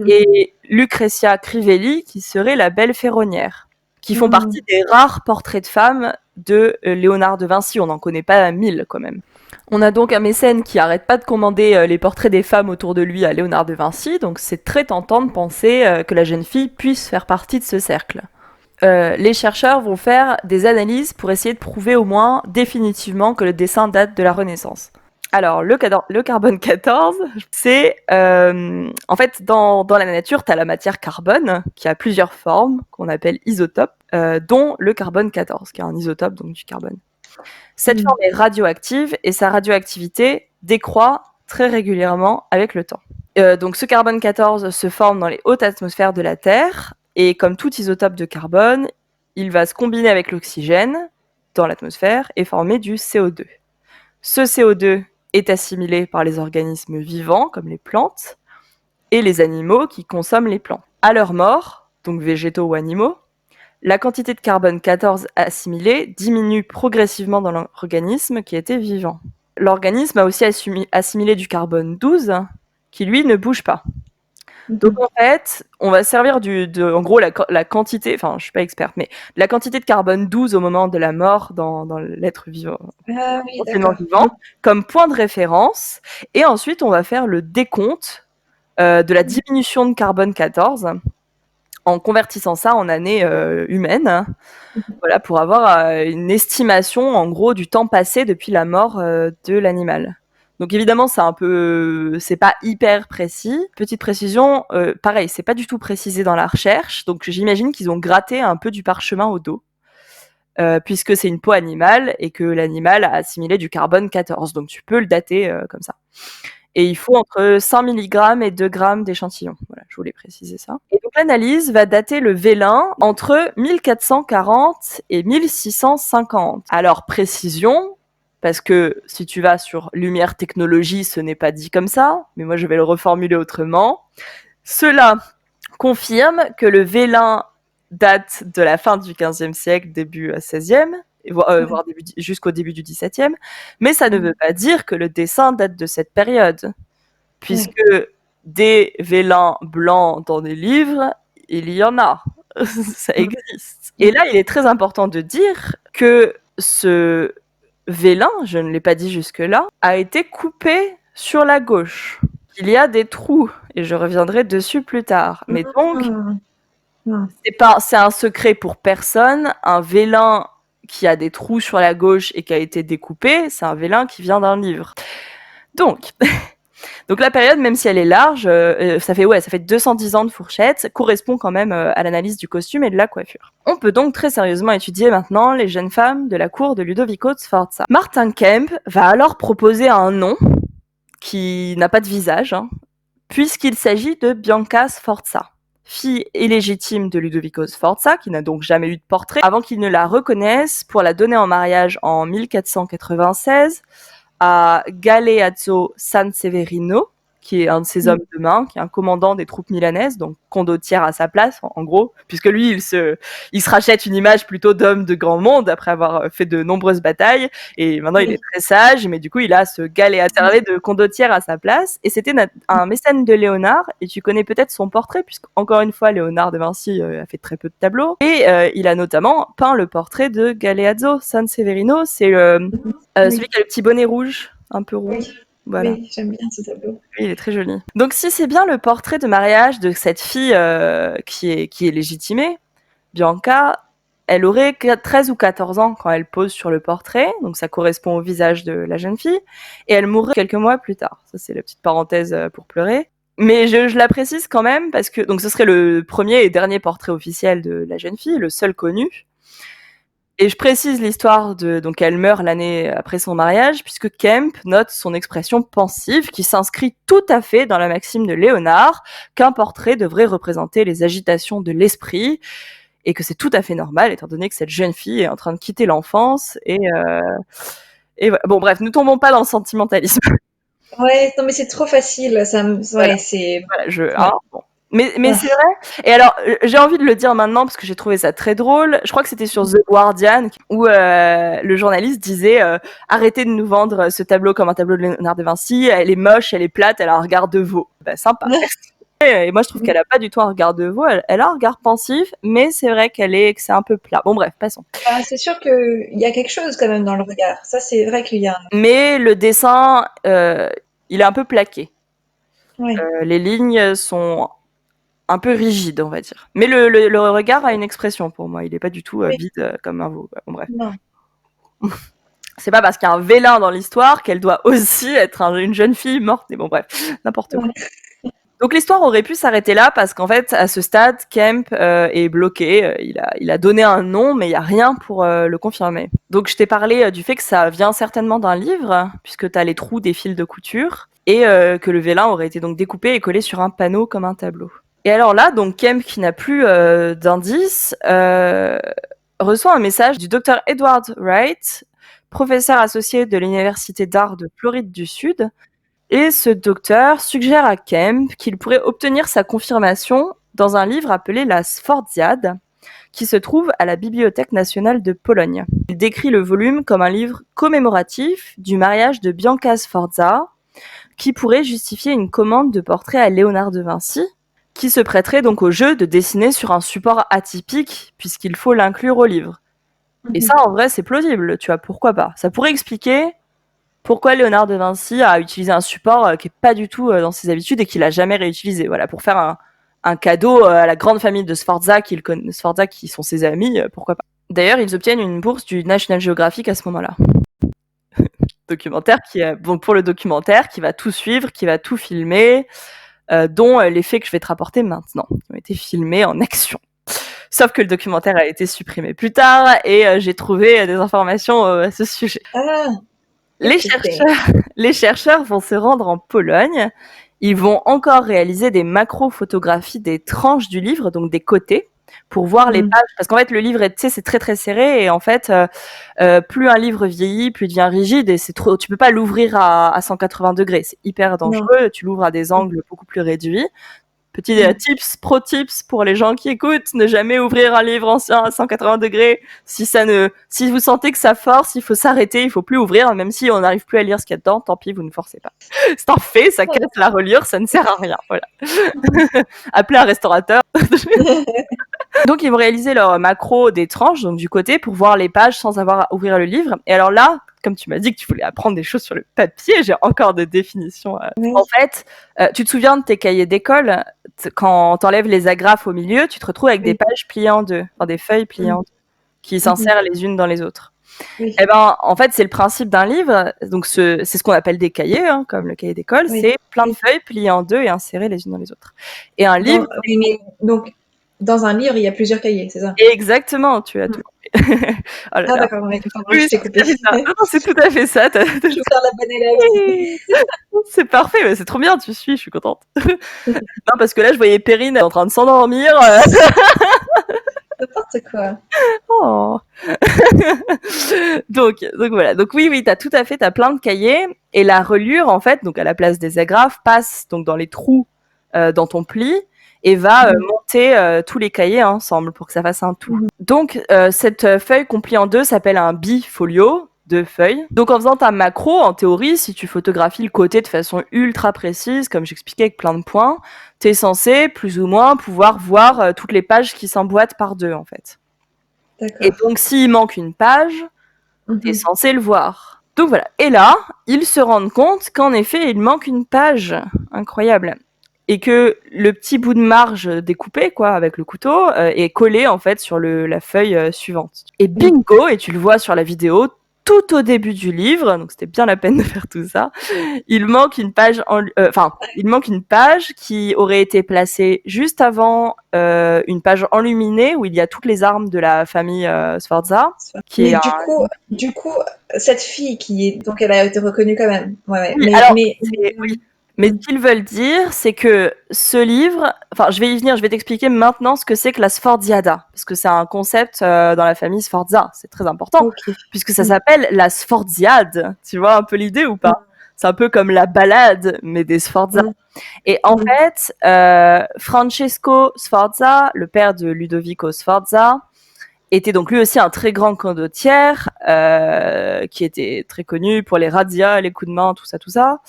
et Lucrezia Crivelli, qui serait la belle ferronnière, qui font partie des rares portraits de femmes de Léonard de Vinci. On n'en connaît pas 1000 quand même. On a donc un mécène qui arrête pas de commander les portraits des femmes autour de lui à Léonard de Vinci, donc c'est très tentant de penser que la jeune fille puisse faire partie de ce cercle. Les chercheurs vont faire des analyses pour essayer de prouver au moins définitivement que le dessin date de la Renaissance. Alors, le carbone 14, c'est... en fait, dans la nature, tu as la matière carbone, qui a plusieurs formes, qu'on appelle isotopes, dont le carbone 14, qui est un isotope donc du carbone. Cette forme est radioactive, et sa radioactivité décroît très régulièrement avec le temps. Donc, ce carbone 14 se forme dans les hautes atmosphères de la Terre, et comme tout isotope de carbone, il va se combiner avec l'oxygène dans l'atmosphère et former du CO2. Ce CO2 est assimilé par les organismes vivants, comme les plantes, et les animaux qui consomment les plantes. À leur mort, donc végétaux ou animaux, la quantité de carbone 14 assimilée diminue progressivement dans l'organisme qui était vivant. L'organisme a aussi assimilé du carbone 12, qui lui ne bouge pas. Donc en fait, on va servir en gros la quantité, enfin je suis pas experte, mais la quantité de carbone 12 au moment de la mort dans l'être vivant, vivant, comme point de référence, et ensuite on va faire le décompte de la diminution de carbone 14 en convertissant ça en années humaines, voilà, pour avoir une estimation en gros du temps passé depuis la mort de l'animal. Donc évidemment, c'est pas hyper précis. Petite précision, pareil, c'est pas du tout précisé dans la recherche, donc j'imagine qu'ils ont gratté un peu du parchemin au dos, puisque c'est une peau animale et que l'animal a assimilé du carbone 14, donc tu peux le dater comme ça. Et il faut entre 5 mg et 2 g d'échantillon. Voilà, je voulais préciser ça. Et donc l'analyse va dater le vélin entre 1440 et 1650. Alors précision, parce que si tu vas sur Lumière Technologie, ce n'est pas dit comme ça, mais moi je vais le reformuler autrement. Cela confirme que le vélin date de la fin du XVe siècle, début XVIe, voire jusqu'au début du XVIIe, mais ça ne veut pas dire que le dessin date de cette période, puisque des vélins blancs dans des livres, il y en a, ça existe. Et là, il est très important de dire que ce vélin, je ne l'ai pas dit jusque-là, a été coupé sur la gauche. Il y a des trous, et je reviendrai dessus plus tard. Mais donc, c'est un secret pour personne. Un vélin qui a des trous sur la gauche et qui a été découpé, c'est un vélin qui vient d'un livre. Donc la période, même si elle est large, ça fait 210 ans de fourchette, correspond quand même à l'analyse du costume et de la coiffure. On peut donc très sérieusement étudier maintenant les jeunes femmes de la cour de Ludovico Sforza. Martin Kemp va alors proposer un nom qui n'a pas de visage, puisqu'il s'agit de Bianca Sforza, fille illégitime de Ludovico Sforza, qui n'a donc jamais eu de portrait, avant qu'il ne la reconnaisse pour la donner en mariage en 1496 à Galeazzo Sanseverino, qui est un de ses hommes de main, qui est un commandant des troupes milanaises, donc condottière à sa place, en gros, puisque lui, il se rachète une image plutôt d'homme de grand monde après avoir fait de nombreuses batailles, et maintenant il est très sage, mais du coup, il a ce Galeazzo de condottière à sa place, et c'était un mécène de Léonard, et tu connais peut-être son portrait, puisque encore une fois, Léonard de Vinci a fait très peu de tableaux, et il a notamment peint le portrait de Galeazzo Sanseverino, c'est celui qui a le petit bonnet rouge, un peu rond. Voilà. Oui, j'aime bien ce tableau. Oui, il est très joli. Donc si c'est bien le portrait de mariage de cette fille qui est légitimée, Bianca, elle aurait 13 ou 14 ans quand elle pose sur le portrait, donc ça correspond au visage de la jeune fille, et elle mourrait quelques mois plus tard. Ça, c'est la petite parenthèse pour pleurer. Mais je la précise quand même, parce que donc ce serait le premier et dernier portrait officiel de la jeune fille, le seul connu. Et je précise l'histoire donc elle meurt l'année après son mariage, puisque Kemp note son expression pensive qui s'inscrit tout à fait dans la maxime de Léonard, qu'un portrait devrait représenter les agitations de l'esprit, et que c'est tout à fait normal, étant donné que cette jeune fille est en train de quitter l'enfance, et voilà. Bon bref, ne tombons pas dans le sentimentalisme. Ouais, non mais c'est trop facile, Voilà. c'est... Voilà, bon. Mais c'est vrai. Et alors, j'ai envie de le dire maintenant parce que j'ai trouvé ça très drôle. Je crois que c'était sur The Guardian où le journaliste disait arrêtez de nous vendre ce tableau comme un tableau de Léonard de Vinci. Elle est moche, elle est plate, elle a un regard de veau. Bah, sympa. Et moi, je trouve qu'elle a pas du tout un regard de veau. Elle a un regard pensif, mais c'est vrai que c'est un peu plat. Bon, bref, passons. C'est sûr qu'il y a quelque chose quand même dans le regard. Ça, c'est vrai qu'il y a Mais le dessin, il est un peu plaqué. Oui. Les lignes sont un peu rigides, on va dire. Mais le regard a une expression pour moi. Il est pas du tout Oui. vide comme un veau. Bon, bref. Non. C'est pas parce qu'il y a un vélin dans l'histoire qu'elle doit aussi être une jeune fille morte. Mais bon, bref, n'importe quoi. Donc l'histoire aurait pu s'arrêter là parce qu'en fait, à ce stade, Kemp est bloqué. Il a donné un nom, mais il y a rien pour le confirmer. Donc je t'ai parlé du fait que ça vient certainement d'un livre, puisque tu as les trous des fils de couture, et que le vélin aurait été donc découpé et collé sur un panneau comme un tableau. Et alors là, donc Kemp, qui n'a plus d'indice, reçoit un message du docteur Edward Wright, professeur associé de l'Université d'art de Floride du Sud. Et ce docteur suggère à Kemp qu'il pourrait obtenir sa confirmation dans un livre appelé la Sforziade, qui se trouve à la Bibliothèque nationale de Pologne. Il décrit le volume comme un livre commémoratif du mariage de Bianca Sforza, qui pourrait justifier une commande de portrait à Léonard de Vinci, qui se prêterait donc au jeu de dessiner sur un support atypique, puisqu'il faut l'inclure au livre. Et ça, en vrai, c'est plausible, tu vois, pourquoi pas. Ça pourrait expliquer pourquoi Léonard de Vinci a utilisé un support qui est pas du tout dans ses habitudes et qu'il a jamais réutilisé. Voilà, pour faire un cadeau à la grande famille de Sforza, Sforza qui sont ses amis, pourquoi pas. D'ailleurs, ils obtiennent une bourse du National Geographic à ce moment-là. Documentaire donc pour le documentaire qui va tout suivre, qui va tout filmer, dont les faits que je vais te rapporter maintenant, qui ont été filmés en action. Sauf que le documentaire a été supprimé plus tard et j'ai trouvé des informations à ce sujet. Les chercheurs vont se rendre en Pologne. Ils vont encore réaliser des macro-photographies des tranches du livre, donc des côtés, pour voir les pages. Parce qu'en fait, le livre, tu sais, c'est très très serré et en fait, plus un livre vieillit, plus il devient rigide et tu peux pas l'ouvrir à 180 degrés. C'est hyper dangereux. Tu l'ouvres à des angles beaucoup plus réduits. Petit pro tips pour les gens qui écoutent, ne jamais ouvrir un livre ancien à 180 degrés. Si vous sentez que ça force, il faut s'arrêter, il faut plus ouvrir, même si on n'arrive plus à lire ce qu'il y a dedans, tant pis, vous ne forcez pas. C'est un fait, ça casse la reliure, ça ne sert à rien, voilà. Appelez un restaurateur. Donc, ils vont réaliser leur macro des tranches, donc du côté, pour voir les pages sans avoir à ouvrir le livre. Et alors là, comme tu m'as dit que tu voulais apprendre des choses sur le papier, j'ai encore des définitions. En fait, tu te souviens de tes cahiers d'école, quand t'enlèves les agrafes au milieu, tu te retrouves avec des pages pliées en deux, enfin des feuilles pliées en deux, qui s'insèrent les unes dans les autres. Et ben, en fait, c'est le principe d'un livre. Donc, c'est ce qu'on appelle des cahiers, comme le cahier d'école. C'est plein de feuilles pliées en deux et insérées les unes dans les autres. Et un livre. Donc, dans un livre, il y a plusieurs cahiers, c'est ça? Exactement, tu as tout compris. Oh là là. D'accord, je t'ai coupé. Non, c'est tout à fait ça. Je vais faire la bonne élève. C'est parfait, mais c'est trop bien, tu suis, je suis contente. Non, parce que là, je voyais Perrine en train de s'endormir. N'importe quoi. Oh. donc voilà. Donc oui, t'as tout à fait, t'as plein de cahiers. Et la reliure, en fait, donc à la place des agrafes, passe donc dans les trous dans ton pli et va monter tous les cahiers ensemble pour que ça fasse un tout. Donc cette feuille qu'on plie en deux s'appelle un bifolio, deux feuilles. Donc en faisant ta macro, en théorie, si tu photographies le côté de façon ultra précise, comme j'expliquais avec plein de points, t'es censé plus ou moins pouvoir voir toutes les pages qui s'emboîtent par deux en fait. D'accord. Et donc s'il manque une page, t'es censé le voir. Donc voilà. Et là, ils se rendent compte qu'en effet, il manque une page. Incroyable. Et que le petit bout de marge découpé, quoi, avec le couteau, est collé, en fait, sur la feuille suivante. Et bingo, et tu le vois sur la vidéo, tout au début du livre, donc c'était bien la peine de faire tout ça, il manque une page qui aurait été placée juste avant une page enluminée où il y a toutes les armes de la famille Sforza. Du coup, cette fille donc elle a été reconnue quand même. Ouais. Mais ce qu'ils veulent dire, c'est que ce livre, enfin, je vais y venir, je vais t'expliquer maintenant ce que c'est que la Sforziada, parce que c'est un concept dans la famille Sforza, c'est très important, puisque ça s'appelle la Sforziade. Tu vois un peu l'idée ou pas? C'est un peu comme la balade, mais des Sforza. Et en fait, Francesco Sforza, le père de Ludovico Sforza, était donc lui aussi un très grand condottiere, qui était très connu pour les razzias, les coups de main, tout ça.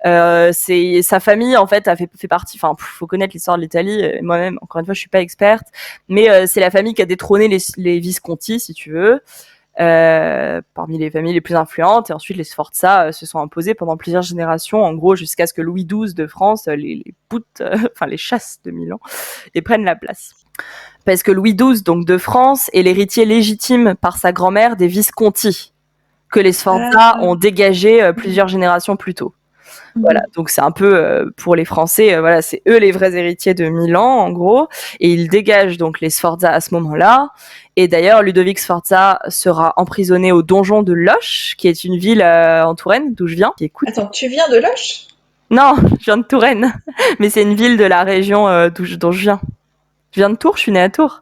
C'est sa famille en fait fait partie. Enfin, faut connaître l'histoire de l'Italie. Moi-même, encore une fois, je suis pas experte, mais c'est la famille qui a détrôné les Visconti, si tu veux. Parmi les familles les plus influentes, et ensuite les Sforza se sont imposés pendant plusieurs générations, en gros jusqu'à ce que Louis XII de France les boute, enfin les chasse de Milan et prennent la place. Parce que Louis XII donc de France est l'héritier légitime par sa grand-mère des Visconti que les Sforza ont dégagé plusieurs générations plus tôt. Voilà, donc c'est un peu pour les Français, voilà, c'est eux les vrais héritiers de Milan en gros, et ils dégagent donc les Sforza à ce moment-là. Et d'ailleurs, Ludovic Sforza sera emprisonné au donjon de Loches, qui est une ville en Touraine d'où je viens. Attends, tu viens de Loches ? Non, je viens de Touraine, mais c'est une ville de la région dont je viens. Je viens de Tours, je suis née à Tours.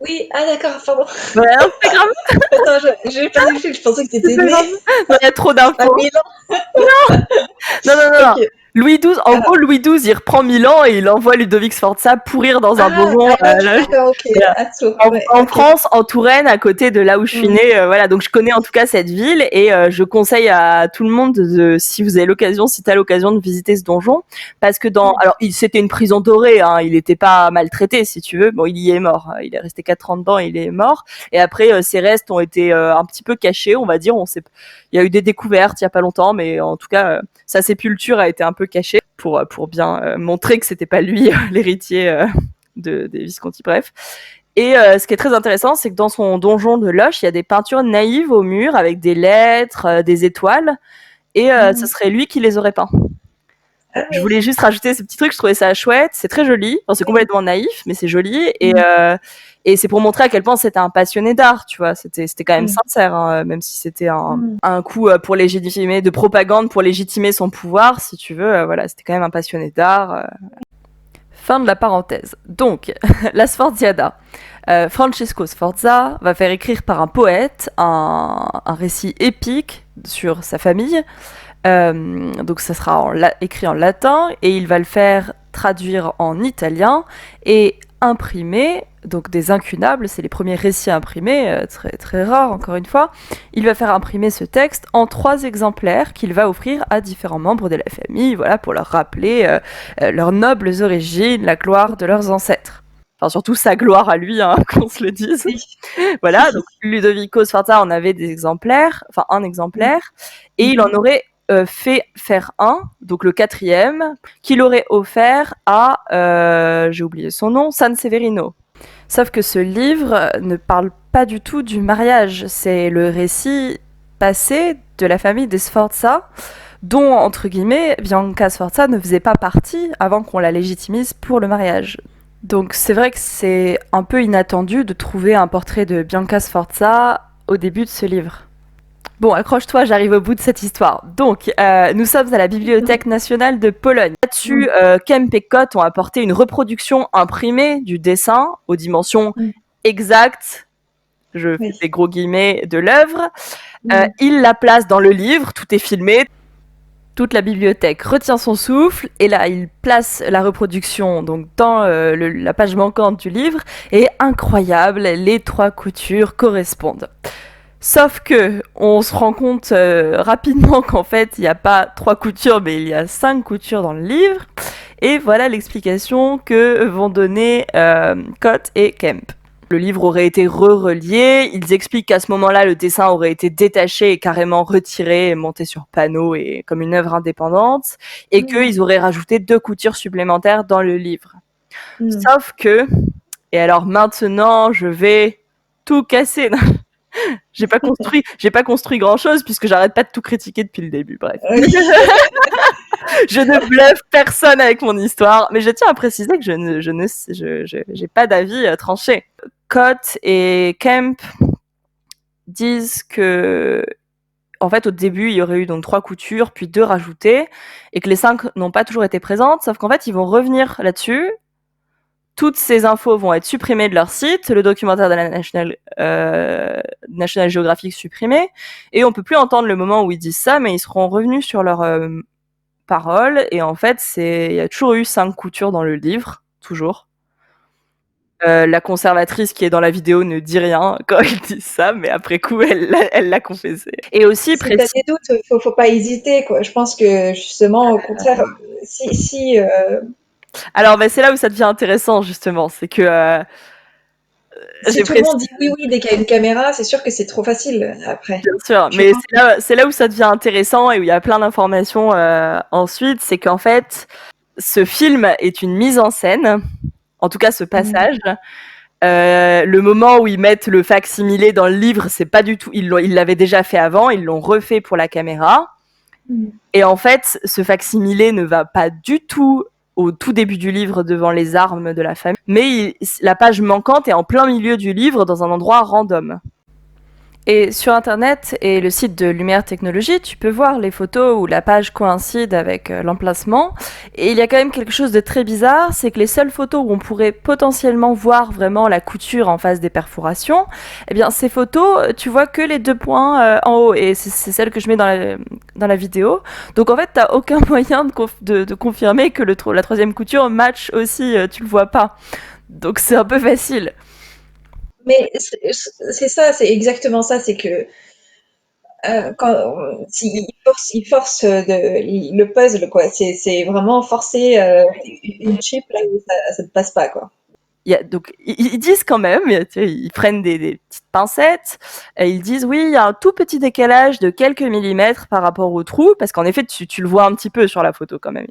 Oui, ah d'accord, pardon. Ouais, non, c'est grave. Attends, j'ai perdu le fil, je pensais que t'étais née. Il y a trop d'infos. À Milan. Non. Ok. Louis XII, en gros, Louis XII, il reprend Milan et il envoie Ludovic Sforza pourrir dans un donjon. D'accord, ok. En France, en Touraine, à côté de là où je suis née. Voilà, donc je connais en tout cas cette ville et je conseille à tout le monde si vous avez l'occasion, si t'as l'occasion de visiter ce donjon, parce que alors c'était une prison dorée, hein, il n'était pas maltraité si tu veux. Bon, il y est mort. Il est resté 4 ans dedans, et il est mort. Et après, ses restes ont été un petit peu cachés, on va dire. Il y a eu des découvertes il y a pas longtemps, mais en tout cas, sa sépulture a été un peu cachée pour bien montrer que c'était pas lui l'héritier des Visconti, bref. Et ce qui est très intéressant, c'est que dans son donjon de Loches, il y a des peintures naïves au mur avec des lettres, des étoiles, et ce serait lui qui les aurait peints. Je voulais juste rajouter ce petit truc, je trouvais ça chouette, c'est très joli, enfin, c'est complètement naïf, mais c'est joli, et c'est pour montrer à quel point c'était un passionné d'art, tu vois, c'était quand même sincère, hein, même si c'était un coup pour légitimer, de propagande pour légitimer son pouvoir, si tu veux, voilà, c'était quand même un passionné d'art. Fin de la parenthèse. Donc, la Sforziada. Francesco Sforza va faire écrire par un poète un récit épique sur sa famille. Donc ça sera écrit en latin et il va le faire traduire en italien et imprimer, donc des incunables, c'est les premiers récits imprimés, très, très rares encore une fois. Il va faire imprimer ce texte en 3 exemplaires qu'il va offrir à différents membres de la famille, voilà, pour leur rappeler leurs nobles origines, la gloire de leurs ancêtres. Enfin, surtout sa gloire à lui, hein, qu'on se le dise. Oui. Voilà, donc Ludovico Sforza en avait des exemplaires, enfin un exemplaire, et il en aurait fait faire donc le 4e, qu'il aurait offert à, j'ai oublié son nom, San Severino. Sauf que ce livre ne parle pas du tout du mariage, c'est le récit passé de la famille des Sforza, dont, entre guillemets, Bianca Sforza ne faisait pas partie avant qu'on la légitimise pour le mariage. Donc c'est vrai que c'est un peu inattendu de trouver un portrait de Bianca Sforza au début de ce livre. Bon, accroche-toi, j'arrive au bout de cette histoire. Donc, nous sommes à la Bibliothèque nationale de Pologne. Là-dessus, Kemp et Cott ont apporté une reproduction imprimée du dessin aux dimensions exactes, je fais des gros guillemets, de l'œuvre. Ils la placent dans le livre, tout est filmé. Toute la bibliothèque retient son souffle et là, il place la reproduction donc dans la page manquante du livre et incroyable, les 3 coutures correspondent. Sauf que on se rend compte rapidement qu'en fait, il n'y a pas 3 coutures, mais il y a 5 coutures dans le livre. Et voilà l'explication que vont donner Cott et Kemp. Le livre aurait été relié. Ils expliquent qu'à ce moment-là, le dessin aurait été détaché et carrément retiré et monté sur panneau et comme une œuvre indépendante. Et qu'ils auraient rajouté 2 coutures supplémentaires dans le livre. Sauf que, et alors maintenant, je vais tout casser. J'ai pas construit grand chose puisque j'arrête pas de tout critiquer depuis le début, bref. Je ne bluffe personne avec mon histoire, mais je tiens à préciser que j'ai pas d'avis tranché. Cott et Kemp disent que, en fait, au début, il y aurait eu donc 3 coutures, puis 2 rajoutées, et que les 5 n'ont pas toujours été présentes, sauf qu'en fait, ils vont revenir là-dessus. Toutes ces infos vont être supprimées de leur site, le documentaire de la National Geographic supprimé, et on peut plus entendre le moment où ils disent ça, mais ils seront revenus sur leurs paroles, et en fait, il y a toujours eu 5 coutures dans le livre, toujours. La conservatrice qui est dans la vidéo ne dit rien quand ils disent ça, mais après coup, elle l'a confessé. Et aussi, Si t'as des doutes, faut pas hésiter, quoi. Je pense que justement, au contraire, si Alors, c'est là où ça devient intéressant, justement. C'est que si tout le monde dit oui dès qu'il y a une caméra, c'est sûr que c'est trop facile après. Bien sûr, mais c'est là où ça devient intéressant et où il y a plein d'informations ensuite. C'est qu'en fait, ce film est une mise en scène, en tout cas ce passage. Le moment où ils mettent le fac-similé dans le livre, c'est pas du tout. Ils l'avaient déjà fait avant, ils l'ont refait pour la caméra. Et en fait, ce fac-similé ne va pas du tout au tout début du livre devant les armes de la famille, mais la page manquante est en plein milieu du livre dans un endroit random. Et sur Internet et le site de Lumière Technologie, tu peux voir les photos où la page coïncide avec l'emplacement. Et il y a quand même quelque chose de très bizarre, c'est que les seules photos où on pourrait potentiellement voir vraiment la couture en face des perforations, eh bien ces photos, tu vois que les 2 points en haut. Et c'est celle que je mets dans la vidéo. Donc en fait, t'as aucun moyen de confirmer que la 3e couture match aussi, tu le vois pas. Donc c'est un peu facile. Mais c'est ça, c'est exactement ça, c'est que s'il force le puzzle, quoi. C'est vraiment forcer une chip là où ça ne passe pas, quoi. Donc ils disent quand même, ils prennent des petites pincettes, et ils disent oui, il y a un tout petit décalage de quelques millimètres par rapport au trou, parce qu'en effet tu le vois un petit peu sur la photo quand même.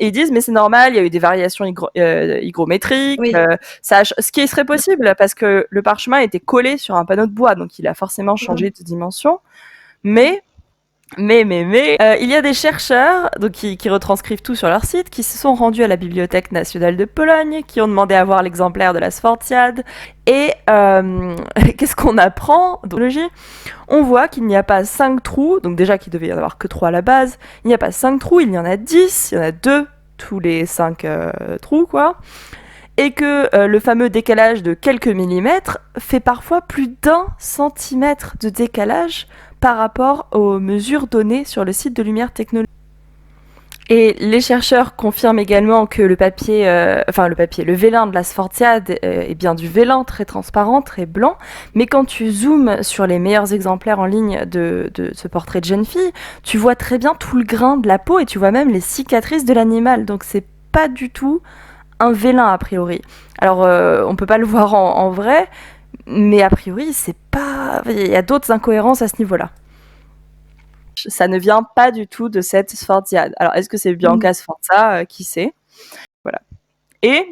Et ils disent mais c'est normal, il y a eu des variations hygrométriques, Oui. ce qui serait possible parce que le parchemin était collé sur un panneau de bois, donc il a forcément changé de dimension. Mais il y a des chercheurs donc, qui retranscrivent tout sur leur site, qui se sont rendus à la Bibliothèque nationale de Pologne, qui ont demandé à voir l'exemplaire de la Sforziade. Et qu'est-ce qu'on apprend dans la biologie ? On voit qu'il n'y a pas 5 trous, donc déjà qu'il devait y en avoir que 3 à la base. Il n'y a pas 5 trous, il y en a 10, il y en a 2 tous les 5 trous, quoi. Et que le fameux décalage de quelques millimètres fait parfois plus d'1 centimètre de décalage par rapport aux mesures données sur le site de Lumière Technologie. Et les chercheurs confirment également que le vélin de la Sforziade est bien du vélin très transparent, très blanc, mais quand tu zoomes sur les meilleurs exemplaires en ligne de ce portrait de jeune fille, tu vois très bien tout le grain de la peau et tu vois même les cicatrices de l'animal, donc c'est pas du tout un vélin a priori. Alors on peut pas le voir en vrai, mais a priori c'est pas... il y a d'autres incohérences à ce niveau-là. Ça ne vient pas du tout de cette Sforziade. Alors est-ce que c'est Bianca Sforza qui sait. Voilà. Et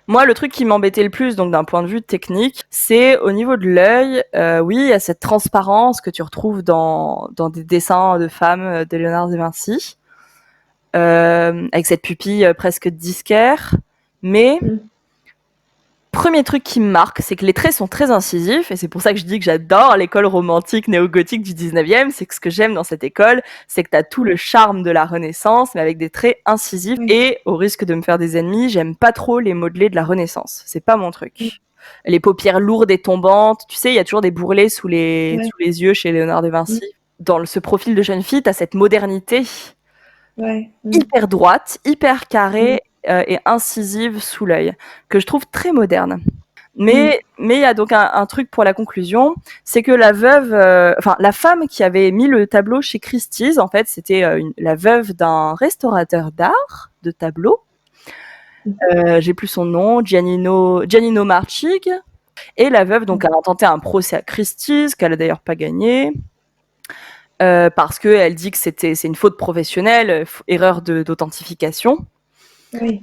moi, le truc qui m'embêtait le plus, donc d'un point de vue technique, c'est au niveau de l'œil. Oui, il y a cette transparence que tu retrouves dans des dessins de femmes de Léonard de Vinci, avec cette pupille presque disquaire. Mais premier truc qui me marque, c'est que les traits sont très incisifs, et c'est pour ça que je dis que j'adore l'école romantique néo-gothique du 19e, c'est que ce que j'aime dans cette école, c'est que t'as tout le charme de la Renaissance, mais avec des traits incisifs, et au risque de me faire des ennemis, j'aime pas trop les modelés de la Renaissance, c'est pas mon truc. Les paupières lourdes et tombantes, tu sais, il y a toujours des bourrelets sous les yeux chez Léonard de Vinci. Dans ce profil de jeune fille, t'as cette modernité hyper droite, hyper carrée, et incisive sous l'œil, que je trouve très moderne. Mais il y a donc un truc pour la conclusion, c'est que la veuve, la femme qui avait mis le tableau chez Christie's, en fait, c'était la veuve d'un restaurateur d'art de tableaux. J'ai plus son nom, Giannino Marchig. Et la veuve donc a intenté un procès à Christie's, qu'elle a d'ailleurs pas gagné. Parce qu'elle dit que c'est une faute professionnelle, erreur d'authentification. Oui.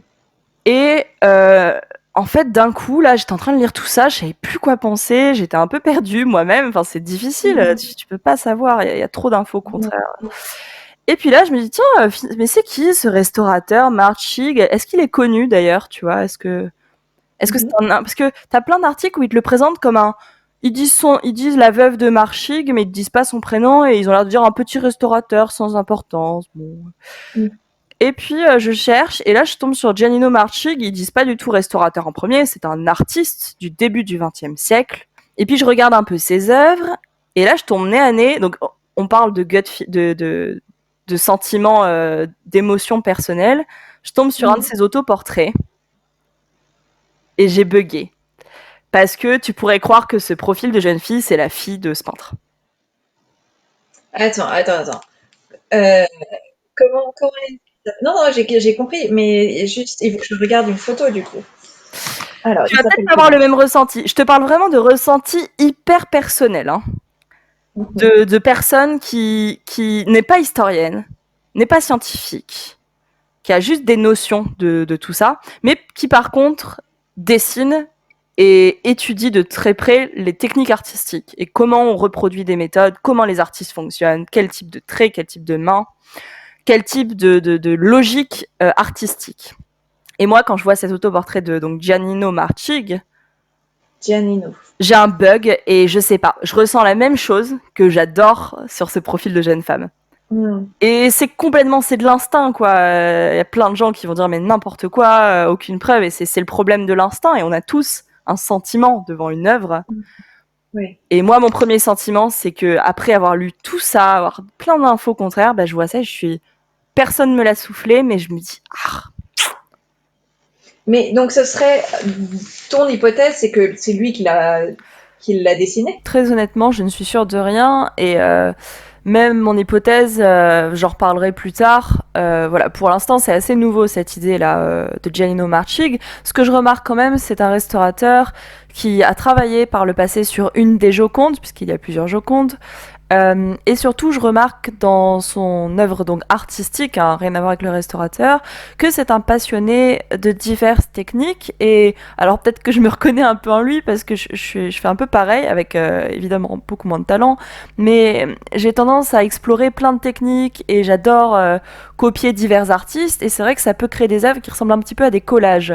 Et en fait, d'un coup, là, j'étais en train de lire tout ça, je savais plus quoi penser, j'étais un peu perdue moi-même, enfin, c'est difficile, tu peux pas savoir, il y a trop d'infos contraires. Et puis là, je me dis, tiens, mais c'est qui ce restaurateur, Marchig ? Est-ce qu'il est connu d'ailleurs, tu vois ? Est-ce que c'est parce que t'as plein d'articles où ils te le présentent comme un... Ils disent la veuve de Marchig, mais ils te disent pas son prénom, et ils ont l'air de dire un petit restaurateur sans importance, bon... Et puis je cherche, et là je tombe sur Giannino Marchig, ils disent pas du tout restaurateur en premier, c'est un artiste du début du XXe siècle. Et puis je regarde un peu ses œuvres, et là je tombe nez à nez, donc on parle de sentiments, d'émotions personnelles, je tombe sur un de ses autoportraits. et j'ai bugué. Parce que tu pourrais croire que ce profil de jeune fille, c'est la fille de ce peintre. Attends. Euh, comment non, non, j'ai compris, mais juste, il faut que je regarde une photo du coup. Alors, Tu il vas peut-être s'appelle pas avoir le même ressenti. Je te parle vraiment de ressenti hyper personnel, hein. De personne qui n'est pas historienne, n'est pas scientifique, qui a juste des notions de tout ça, mais qui par contre dessine et étudie de très près les techniques artistiques et comment on reproduit des méthodes, comment les artistes fonctionnent, quel type de traits, quel type de main, quel type de logique artistique. Et moi, quand je vois cet autoportrait de donc Giannino Marchig, Giannino. j'ai un bug et je sais pas, je ressens la même chose que j'adore sur ce profil de jeune femme. Et c'est de l'instinct, quoi. Y a plein de gens qui vont dire mais n'importe quoi, aucune preuve, et c'est le problème de l'instinct, et on a tous un sentiment devant une œuvre. Oui. Et moi, mon premier sentiment, c'est que après avoir lu tout ça, avoir plein d'infos contraires, je vois ça, personne me l'a soufflé, mais je me dis Mais donc ce serait ton hypothèse, c'est que c'est lui qui l'a dessiné? Très honnêtement, je ne suis sûre de rien, et même mon hypothèse, j'en reparlerai plus tard. Voilà, pour l'instant, c'est assez nouveau cette idée-là de Giannino Marchig. Ce que je remarque quand même, c'est un restaurateur qui a travaillé par le passé sur une des Jocondes, puisqu'il y a plusieurs Jocondes. Et surtout, je remarque dans son œuvre donc artistique, hein, rien à voir avec le restaurateur, que c'est un passionné de diverses techniques. Et alors peut-être que je me reconnais un peu en lui parce que je fais un peu pareil avec évidemment beaucoup moins de talent, mais j'ai tendance à explorer plein de techniques et j'adore copier divers artistes. Et c'est vrai que ça peut créer des œuvres qui ressemblent un petit peu à des collages.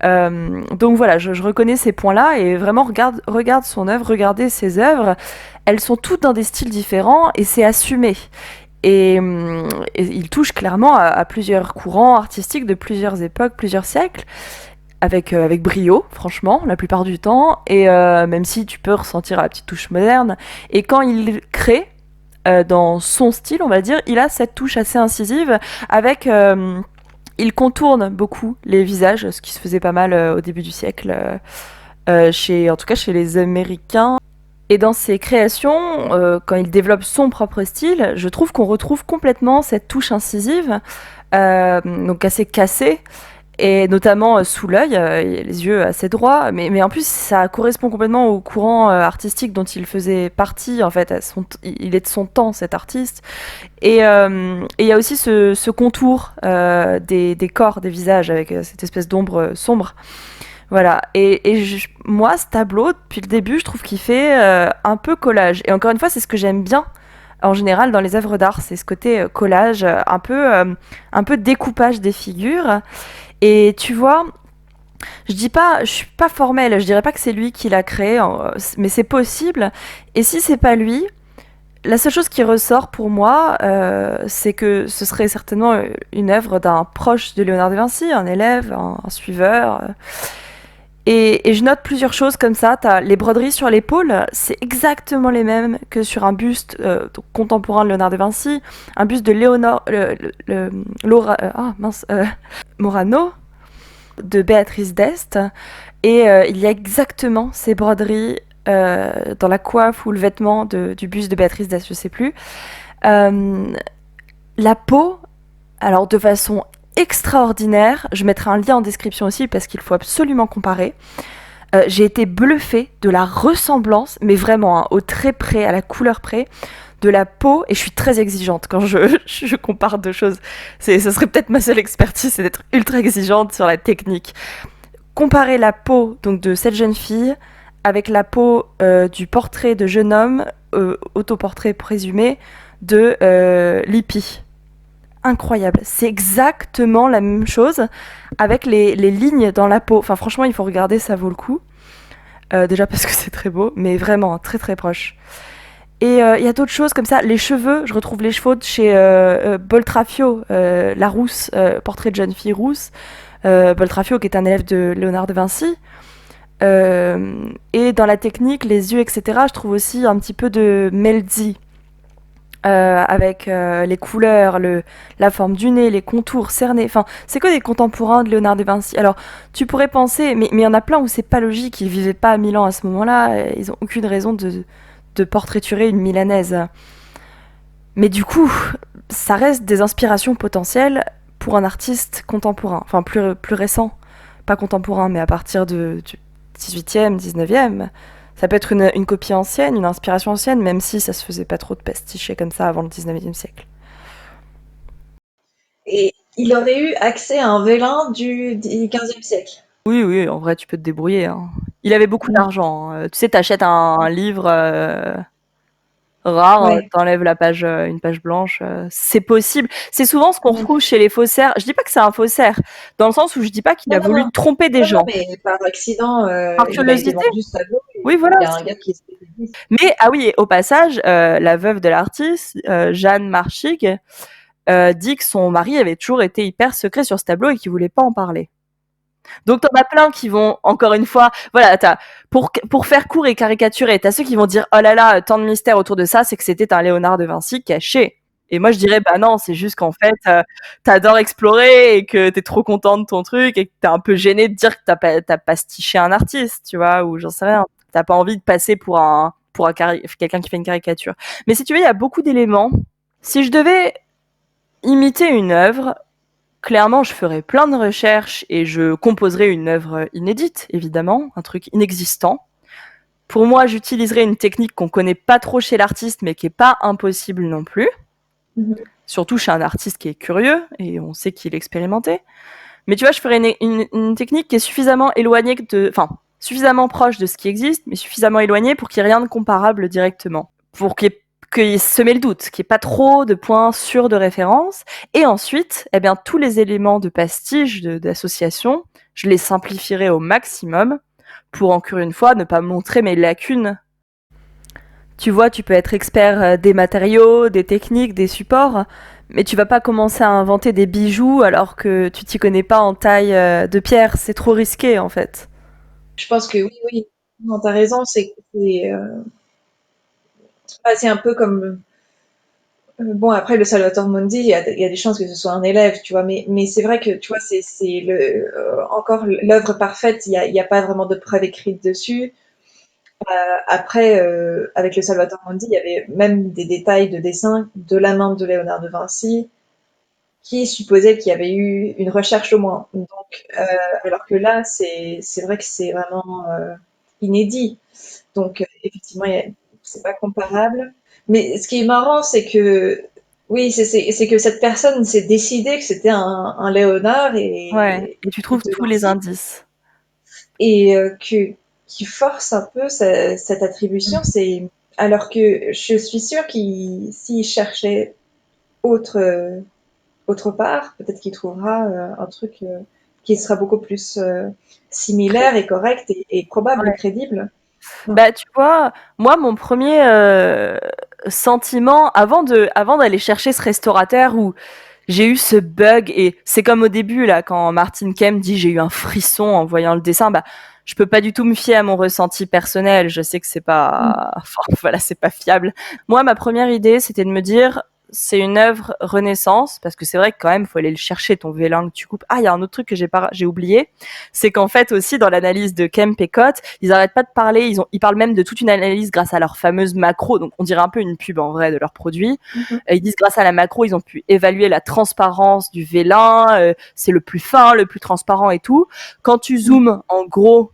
Donc voilà, je reconnais ces points-là et vraiment regarde son œuvre, regardez ses œuvres. Elles sont toutes dans des styles différents et c'est assumé. Et il touche clairement à plusieurs courants artistiques de plusieurs époques, plusieurs siècles, avec brio, franchement, la plupart du temps. Et même si tu peux ressentir la petite touche moderne. Et quand il crée, dans son style, on va dire, il a cette touche assez incisive avec... il contourne beaucoup les visages, ce qui se faisait pas mal au début du siècle, en tout cas chez les Américains. Et dans ses créations, quand il développe son propre style, je trouve qu'on retrouve complètement cette touche incisive, donc assez cassée, et notamment sous l'œil, les yeux assez droits, mais en plus ça correspond complètement au courant artistique dont il faisait partie, en fait, il est de son temps, cet artiste. Et il y a aussi ce contour des corps, des visages, avec cette espèce d'ombre sombre. Voilà, moi, ce tableau, depuis le début, je trouve qu'il fait un peu collage. Et encore une fois, c'est ce que j'aime bien, en général, dans les œuvres d'art, c'est ce côté collage, un peu découpage des figures. Et tu vois, je suis pas formelle, je dirais pas que c'est lui qui l'a créé, mais c'est possible. Et si c'est pas lui, la seule chose qui ressort pour moi, c'est que ce serait certainement une œuvre d'un proche de Léonard de Vinci, un élève, un suiveur. Et je note plusieurs choses comme ça. T'as les broderies sur l'épaule, c'est exactement les mêmes que sur un buste contemporain de Léonard de Vinci, un buste de Morano, de Béatrice d'Est. Et il y a exactement ces broderies dans la coiffe ou le vêtement du buste de Béatrice d'Est, je sais plus. La peau, alors de façon extraordinaire, je mettrai un lien en description aussi parce qu'il faut absolument comparer. J'ai été bluffée de la ressemblance, mais vraiment au trait près, à la couleur près, de la peau, et je suis très exigeante quand je compare deux choses. Ce serait peut-être ma seule expertise, c'est d'être ultra exigeante sur la technique. Comparer la peau donc de cette jeune fille avec la peau du portrait de jeune homme, autoportrait présumé, de Lippi. Incroyable, c'est exactement la même chose avec les lignes dans la peau. Enfin franchement, il faut regarder, ça vaut le coup. Déjà parce que c'est très beau, mais vraiment très très proche. Et il y a d'autres choses comme ça. Les cheveux, je retrouve les cheveux de chez Boltrafio, la rousse, portrait de jeune fille rousse. Boltrafio qui est un élève de Léonard de Vinci. Et dans la technique, les yeux, etc., je trouve aussi un petit peu de Melzi. avec les couleurs, la forme du nez, les contours cernés. Enfin, c'est que des contemporains de Léonard de Vinci. Alors, tu pourrais penser, mais il y en a plein où c'est pas logique, ils vivaient pas à Milan à ce moment-là, ils ont aucune raison de portraiturer une Milanaise. Mais du coup, ça reste des inspirations potentielles pour un artiste contemporain, enfin plus récent, pas contemporain, mais à partir du 18e, 19e. Ça peut être une copie ancienne, une inspiration ancienne, même si ça se faisait pas trop de pasticher comme ça avant le 19e siècle. Et il aurait eu accès à un vélin du 15e siècle. Oui, oui, en vrai, tu peux te débrouiller, hein. Il avait beaucoup d'argent, hein. Tu sais, t'achètes un livre rare, Ouais. t'enlèves une page blanche, c'est possible. C'est souvent ce qu'on retrouve chez les faussaires. Je dis pas que c'est un faussaire, dans le sens où je dis pas qu'il Non, a non, voulu non. tromper des Non, non, gens. mais par accident, Par il a été curiosité. vendu ce tableau et Oui, voilà. il y a un gars qui est spécialiste. Mais, ah oui, au passage, la veuve de l'artiste, Jeanne Marchig, dit que son mari avait toujours été hyper secret sur ce tableau et qu'il voulait pas en parler. Donc t'en as plein qui vont, encore une fois, voilà, pour faire court et caricaturer, t'as ceux qui vont dire, oh là là, tant de mystère autour de ça, c'est que c'était un Léonard de Vinci caché. Et moi je dirais, bah non, c'est juste qu'en fait, t'adores explorer et que t'es trop content de ton truc et que t'es un peu gêné de dire que t'as pastiché un artiste, tu vois, ou j'en sais rien. T'as pas envie de passer pour quelqu'un qui fait une caricature. Mais si tu veux, il y a beaucoup d'éléments. Si je devais imiter une œuvre, clairement, je ferais plein de recherches et je composerais une œuvre inédite, évidemment, un truc inexistant. Pour moi, j'utiliserais une technique qu'on connaît pas trop chez l'artiste, mais qui est pas impossible non plus. Surtout chez un artiste qui est curieux et on sait qu'il est expérimenté. Mais tu vois, je ferais une technique qui est suffisamment éloignée suffisamment proche de ce qui existe, mais suffisamment éloignée pour qu'il n'y ait rien de comparable directement. Pour qu'il seme le doute, qu'il n'y ait pas trop de points sûrs de référence. Et ensuite, eh bien, tous les éléments de pastiche, d'association, je les simplifierai au maximum pour, encore une fois, ne pas montrer mes lacunes. Tu vois, tu peux être expert des matériaux, des techniques, des supports, mais tu vas pas commencer à inventer des bijoux alors que tu t'y connais pas en taille de pierre. C'est trop risqué, en fait. Je pense que oui, oui. Non, t'as raison, c'est un peu comme bon, après, le Salvatore Mundi, il y a des chances que ce soit un élève, tu vois, mais c'est vrai que, tu vois, encore l'œuvre parfaite, il y a pas vraiment de preuve écrite dessus. Après, avec le Salvatore Mundi, il y avait même des détails de dessin de la main de Léonard de Vinci qui supposaient qu'il y avait eu une recherche au moins. Donc, alors que là, c'est vrai que c'est vraiment inédit. Donc, effectivement, c'est pas comparable. Mais ce qui est marrant, c'est que, oui, c'est que cette personne s'est décidée que c'était un Léonard Ouais. Et tu et trouves de tous les Vinci indices. et qui force un peu cette attribution. Alors que je suis sûre qu'il s'il cherchait autre, autre part, peut-être qu'il trouvera un truc qui sera beaucoup plus similaire et correct et probable, Ouais. crédible. Ouais. Bah, tu vois, moi, mon premier sentiment, avant d'aller chercher ce restaurateur où j'ai eu ce bug, et c'est comme au début, là, quand Martin Kem dit j'ai eu un frisson en voyant le dessin, bah, je peux pas du tout me fier à mon ressenti personnel. Je sais que c'est pas, enfin, voilà, c'est pas fiable. Moi, ma première idée, c'était de me dire, c'est une œuvre Renaissance, parce que c'est vrai que quand même, faut aller le chercher, ton vélin que tu coupes. Ah, il y a un autre truc que j'ai oublié, c'est qu'en fait aussi dans l'analyse de Kemp et Cott, ils arrêtent pas de parler, ils parlent même de toute une analyse grâce à leur fameuse macro, donc on dirait un peu une pub en vrai de leurs produits. Ils disent grâce à la macro, ils ont pu évaluer la transparence du vélin, c'est le plus fin, le plus transparent et tout. Quand tu zoomes en gros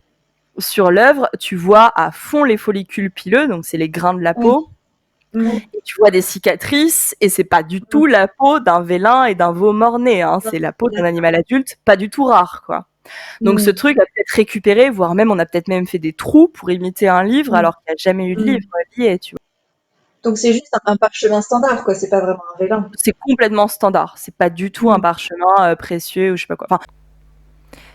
sur l'œuvre, tu vois à fond les follicules pileux, donc c'est les grains de la Oui. peau. Et tu vois des cicatrices, et c'est pas du Mm. tout la peau d'un vélin et d'un veau mort-né, hein. C'est la peau d'un animal adulte, pas du tout rare, quoi. Donc ce Mm. truc a peut-être récupéré, voire même on a peut-être même fait des trous pour imiter un livre Mm. alors qu'il n'y a jamais eu de livre Mm. lié, tu vois. Donc c'est juste un parchemin standard, quoi. C'est pas vraiment un vélin. C'est complètement standard, c'est pas du tout un Mm. parchemin précieux ou je sais pas quoi. Enfin,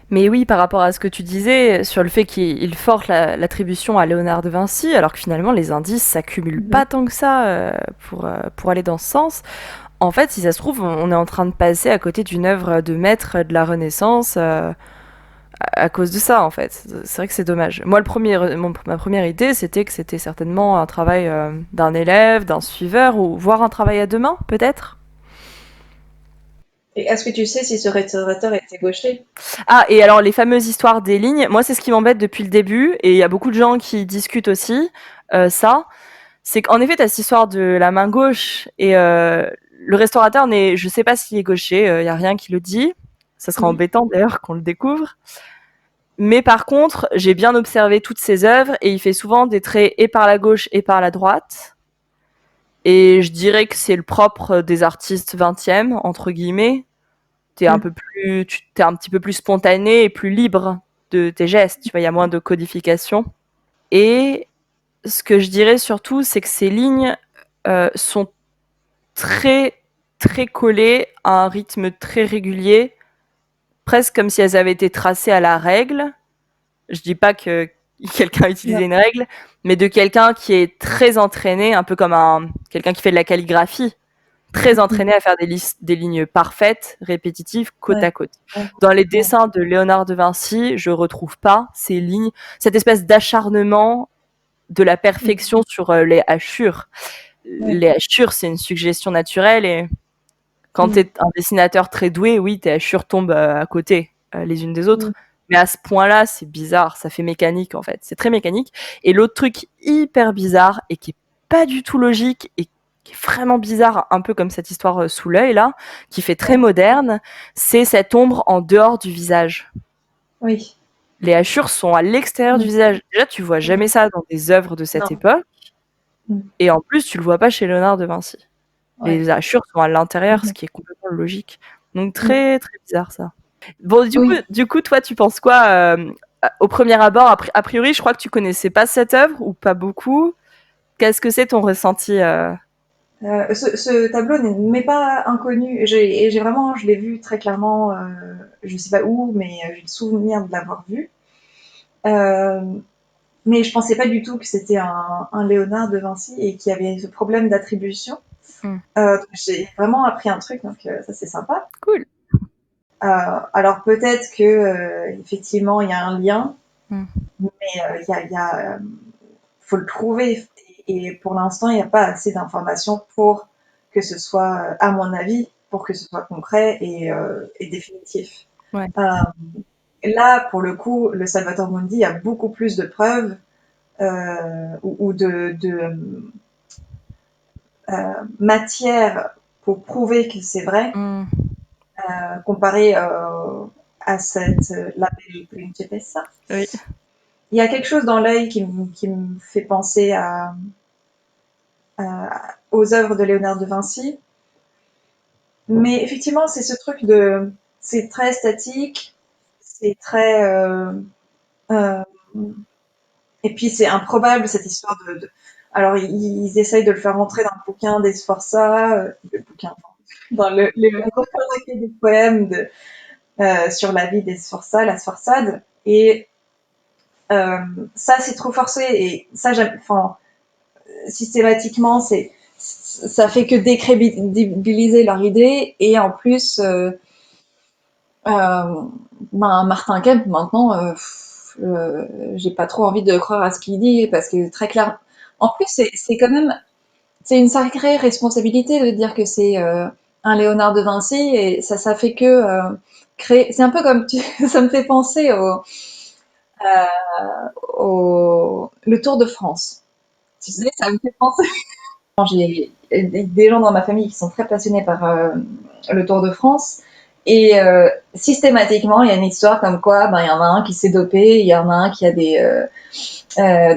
mais oui, par rapport à ce que tu disais sur le fait qu'il force l'attribution à Léonard de Vinci, alors que finalement les indices s'accumulent Mhm. pas tant que ça pour aller dans ce sens. En fait, si ça se trouve, on est en train de passer à côté d'une œuvre de maître de la Renaissance. à cause de ça, en fait. C'est vrai que c'est dommage. Moi, ma première idée, c'était que c'était certainement un travail d'un élève, d'un suiveur, ou voire un travail à deux mains, peut-être. Et est-ce que tu sais si ce restaurateur était gaucher? Ah, et alors les fameuses histoires des lignes, moi c'est ce qui m'embête depuis le début, et il y a beaucoup de gens qui discutent aussi ça, c'est qu'en effet, t'as cette histoire de la main gauche, et le restaurateur je sais pas s'il est gaucher, il y a rien qui le dit, ça sera Mhm. embêtant d'ailleurs qu'on le découvre, mais par contre, j'ai bien observé toutes ses œuvres, et il fait souvent des traits et par la gauche et par la droite, et je dirais que c'est le propre des artistes 20e, entre guillemets, Mhm. t'es un petit peu plus spontané et plus libre de tes gestes. Tu vois, il y a moins de codification. Et ce que je dirais surtout, c'est que ces lignes sont très, très collées à un rythme très régulier, presque comme si elles avaient été tracées à la règle. Je dis pas que quelqu'un a utilisé Non. une règle, mais de quelqu'un qui est très entraîné, un peu comme quelqu'un qui fait de la calligraphie, très Mhm. entraîné à faire des lignes parfaites, répétitives, côte Ouais. à côte. Ouais. Dans les Ouais. dessins de Léonard de Vinci, je retrouve pas ces lignes, cette espèce d'acharnement de la perfection Mhm. sur les hachures. Ouais. Les hachures, c'est une suggestion naturelle, et quand tu Mhm. es un dessinateur très doué, oui, tes hachures tombent à côté les unes des autres. Mhm. Mais à ce point-là, c'est bizarre, ça fait mécanique en fait. C'est très mécanique. Et l'autre truc hyper bizarre et qui est pas du tout logique et qui est vraiment bizarre, un peu comme cette histoire sous l'œil là, qui fait très Ouais. moderne, c'est cette ombre en dehors du visage. Oui. Les hachures sont à l'extérieur du Mhm. visage. Déjà, tu vois Mhm. jamais ça dans des œuvres de cette Non. époque. Mhm. Et en plus, tu le vois pas chez Léonard de Vinci. Ouais. Les hachures sont à l'intérieur, ce Mhm. qui est complètement logique. Donc Mhm. très très bizarre ça. Bon, Oui. du coup, toi, tu penses quoi au premier abord? A priori, je crois que tu connaissais pas cette œuvre ou pas beaucoup. Qu'est-ce que c'est ton ressenti Ce tableau n'est pas inconnu. J'ai vraiment, je l'ai vu très clairement. Je sais pas où, mais j'ai le souvenir de l'avoir vu. Euh, mais je pensais pas du tout que c'était un Léonard de Vinci et qu'il y avait ce problème d'attribution. Hmm. J'ai vraiment appris un truc, donc ça c'est sympa. Cool. Alors peut-être que effectivement il y a un lien, Hmm. mais faut le trouver. Et pour l'instant, il n'y a pas assez d'informations pour que ce soit, à mon avis, pour que ce soit concret et définitif. Ouais. Euh, Là, pour le coup, le Salvator Mundi a beaucoup plus de preuves ou matière pour prouver que c'est vrai, Hmm. comparé à cette La Belle Principessa. Oui. Il y a quelque chose dans l'œil qui me fait penser aux œuvres de Léonard de Vinci. Mais effectivement, c'est ce truc de, c'est très statique, c'est très, euh, et puis c'est improbable cette histoire alors ils essayent de le faire rentrer dans le bouquin des Sforza, le bouquin, dans le recueil des poèmes sur la vie des Sforza, la Sforzade, et euh, ça c'est trop forcé et ça j'aime, enfin systématiquement ça fait que décrédibiliser leur idée et en plus Martin Kemp, maintenant, j'ai pas trop envie de croire à ce qu'il dit parce que très clair. En plus, c'est quand même, c'est une sacrée responsabilité de dire que c'est un Léonard de Vinci et ça fait que créer. C'est un peu comme ça me fait penser au le Tour de France. Tu sais, ça me fait penser. J'ai des gens dans ma famille qui sont très passionnés par le Tour de France. Et systématiquement, il y a une histoire comme quoi, ben, il y en a un qui s'est dopé, il y en a un qui a des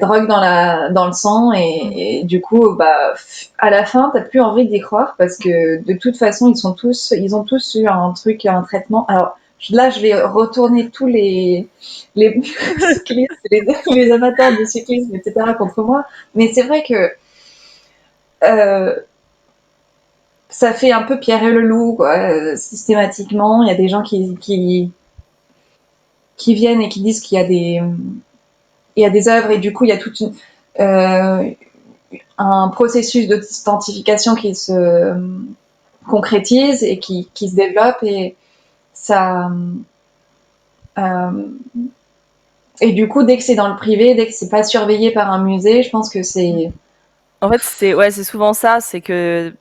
drogues dans le sang, et du coup, bah, à la fin, t'as plus envie d'y croire parce que de toute façon, ils ont tous eu un truc, un traitement. Alors là, je vais retourner tous les cyclistes, les amateurs de cyclisme, etc. contre moi. Mais c'est vrai que euh, ça fait un peu Pierre et le loup, quoi. Systématiquement, il y a des gens qui viennent et qui disent il y a des œuvres et du coup, il y a euh, un processus d'authentification qui se concrétise et qui se développe et ça, Et du coup, dès que c'est dans le privé, dès que c'est pas surveillé par un musée, je pense que c'est... En fait, c'est souvent ça, c'est que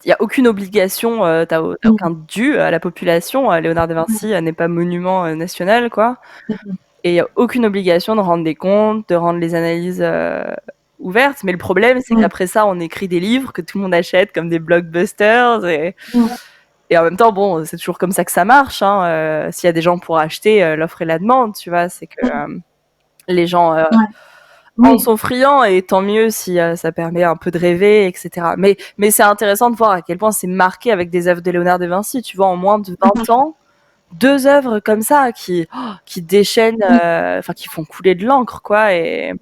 il y a aucune obligation, t'as aucun dû à la population. Léonard de Vinci n'est pas monument national, quoi. Et il y a aucune obligation de rendre des comptes, de rendre les analyses ouvertes. Mais le problème, c'est qu'après ça, on écrit des livres que tout le monde achète comme des blockbusters. Et en même temps, bon, c'est toujours comme ça que ça marche. Hein. S'il y a des gens pour acheter, l'offre et la demande, tu vois, c'est que les gens en Oui. sont friands et tant mieux si ça permet un peu de rêver, etc. Mais c'est intéressant de voir à quel point c'est marqué avec des œuvres de Léonard de Vinci. Tu vois, en moins de 20 ans, 2 œuvres comme ça qui déchaînent, enfin qui font couler de l'encre, quoi. Et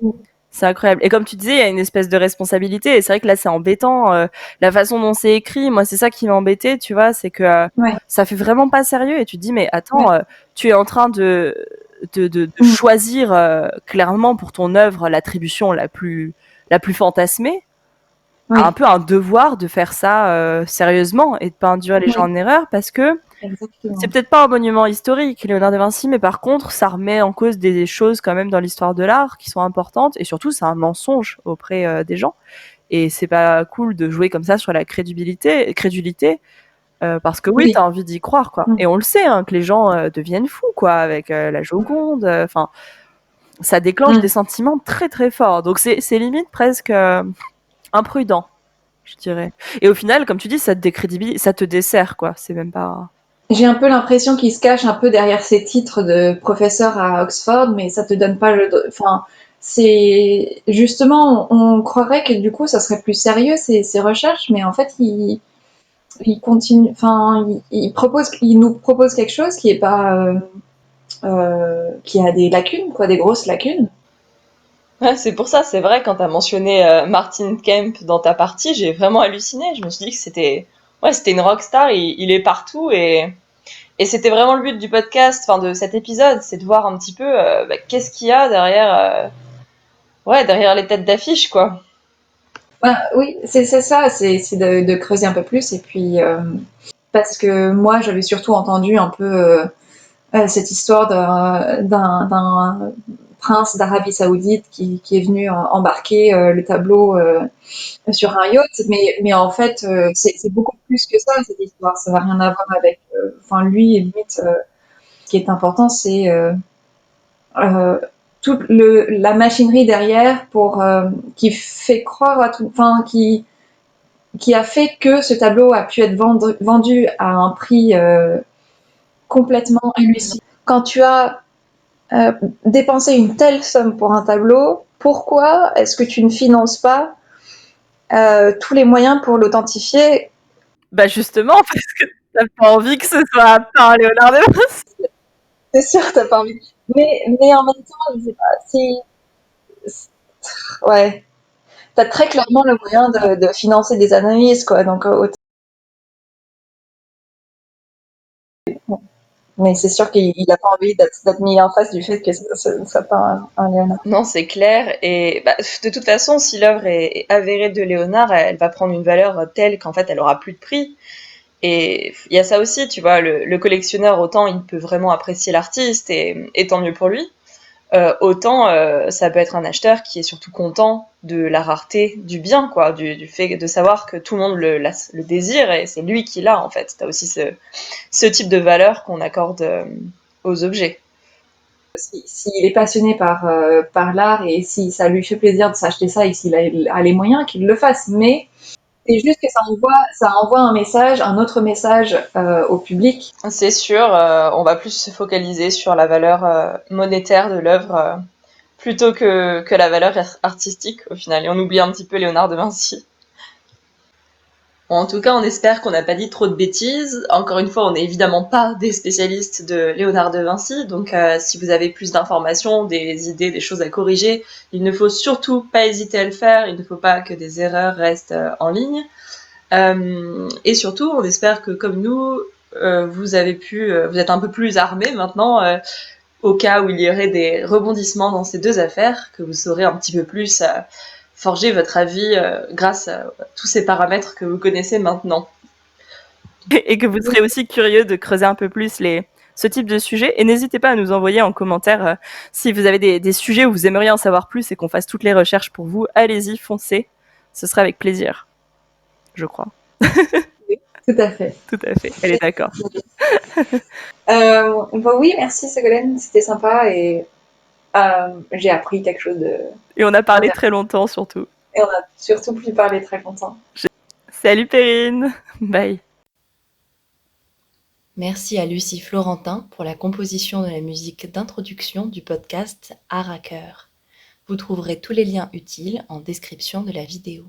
c'est incroyable. Et comme tu disais, il y a une espèce de responsabilité. Et c'est vrai que là, c'est embêtant. La façon dont c'est écrit, moi, c'est ça qui m'embêtait, tu vois, c'est que Ouais. ça fait vraiment pas sérieux. Et tu te dis, mais attends, Ouais. tu es en train de choisir clairement pour ton œuvre l'attribution la plus fantasmée. Oui. Un peu un devoir de faire ça sérieusement et de pas induire les gens en erreur parce que Exactement. c'est peut-être pas un monument historique, Léonard de Vinci, mais par contre, ça remet en cause des choses quand même dans l'histoire de l'art qui sont importantes et surtout, c'est un mensonge auprès des gens. Et c'est pas cool de jouer comme ça sur la crédulité, parce que oui, Oui. t'as envie d'y croire, quoi. Et on le sait, hein, que les gens deviennent fous, quoi, avec la Joconde. Enfin, ça déclenche des sentiments très très forts. Donc c'est limite presque imprudent, je dirais. Et au final, comme tu dis, ça te décrédibilise, ça te dessert, quoi. C'est même pas. J'ai un peu l'impression qu'il se cache un peu derrière ses titres de professeur à Oxford, mais ça te donne pas le... Enfin, c'est... Justement, on croirait que du coup, ça serait plus sérieux, ces recherches, mais en fait, il continue... Enfin, il nous propose quelque chose qui est pas... qui a des lacunes, quoi, des grosses lacunes. Ouais, c'est pour ça, c'est vrai, quand t'as mentionné Martin Kemp dans ta partie, j'ai vraiment halluciné. Je me suis dit que c'était une rockstar, il est partout et c'était vraiment le but du podcast, enfin de cet épisode, c'est de voir un petit peu qu'est-ce qu'il y a derrière, derrière les têtes d'affiche, quoi. Oui, c'est ça, c'est de creuser un peu plus, et puis... parce que moi, j'avais surtout entendu un peu cette histoire d'un prince d'Arabie Saoudite qui est venu embarquer le tableau sur un yacht, mais en fait, c'est beaucoup plus que ça, cette histoire. Ça n'a rien à voir avec. Enfin, lui, limite, ce qui est important, c'est euh, toute la machinerie derrière pour qui fait croire à tout, enfin, qui a fait que ce tableau a pu être vendu à un prix complètement hallucinant. Quand tu as dépenser une telle somme pour un tableau, pourquoi est-ce que tu ne finances pas tous les moyens pour l'authentifier? Bah justement, parce que t'as pas envie que ce soit par Léonard de Vinci. C'est sûr, t'as pas envie. Mais en même temps, je sais pas, ouais, t'as très clairement le moyen de financer des analyses, quoi. Donc, mais c'est sûr qu'il n'a pas envie d'être mis en face du fait que ça ne soit pas un Léonard. Non, c'est clair. Et de toute façon, si l'œuvre est avérée de Léonard, elle va prendre une valeur telle qu'en fait, elle aura plus de prix. Et il y a ça aussi, tu vois, le collectionneur, autant il peut vraiment apprécier l'artiste, et tant mieux pour lui, autant ça peut être un acheteur qui est surtout content de la rareté du bien, quoi, du fait de savoir que tout le monde le désire, et c'est lui qui l'a, en fait. T'as aussi ce type de valeur qu'on accorde aux objets. S'il est passionné par l'art et si ça lui fait plaisir de s'acheter ça et s'il a les moyens, qu'il le fasse. Mais c'est juste que ça envoie un message, un autre message au public. C'est sûr, on va plus se focaliser sur la valeur monétaire de l'œuvre plutôt que la valeur artistique au final. Et on oublie un petit peu Léonard de Vinci. Bon, en tout cas, on espère qu'on n'a pas dit trop de bêtises. Encore une fois, on n'est évidemment pas des spécialistes de Léonard de Vinci, donc si vous avez plus d'informations, des idées, des choses à corriger, il ne faut surtout pas hésiter à le faire. Il ne faut pas que des erreurs restent en ligne. Et surtout, on espère que comme nous, vous êtes un peu plus armés maintenant au cas où il y aurait des rebondissements dans ces deux affaires, que vous saurez un petit peu plus forger votre avis grâce à tous ces paramètres que vous connaissez maintenant. Et que vous serez aussi curieux de creuser un peu plus ce type de sujet. Et n'hésitez pas à nous envoyer en commentaire si vous avez des sujets où vous aimeriez en savoir plus et qu'on fasse toutes les recherches pour vous. Allez-y, foncez. Ce sera avec plaisir, je crois. Tout à fait. Tout à fait, elle est d'accord. Oui, merci Ségolène, c'était sympa et j'ai appris quelque chose de... Et on a parlé très longtemps surtout. Et on a surtout pu parler très longtemps. Salut Perrine, bye. Merci à Lucie Florentin pour la composition de la musique d'introduction du podcast Art à cœur. Vous trouverez tous les liens utiles en description de la vidéo.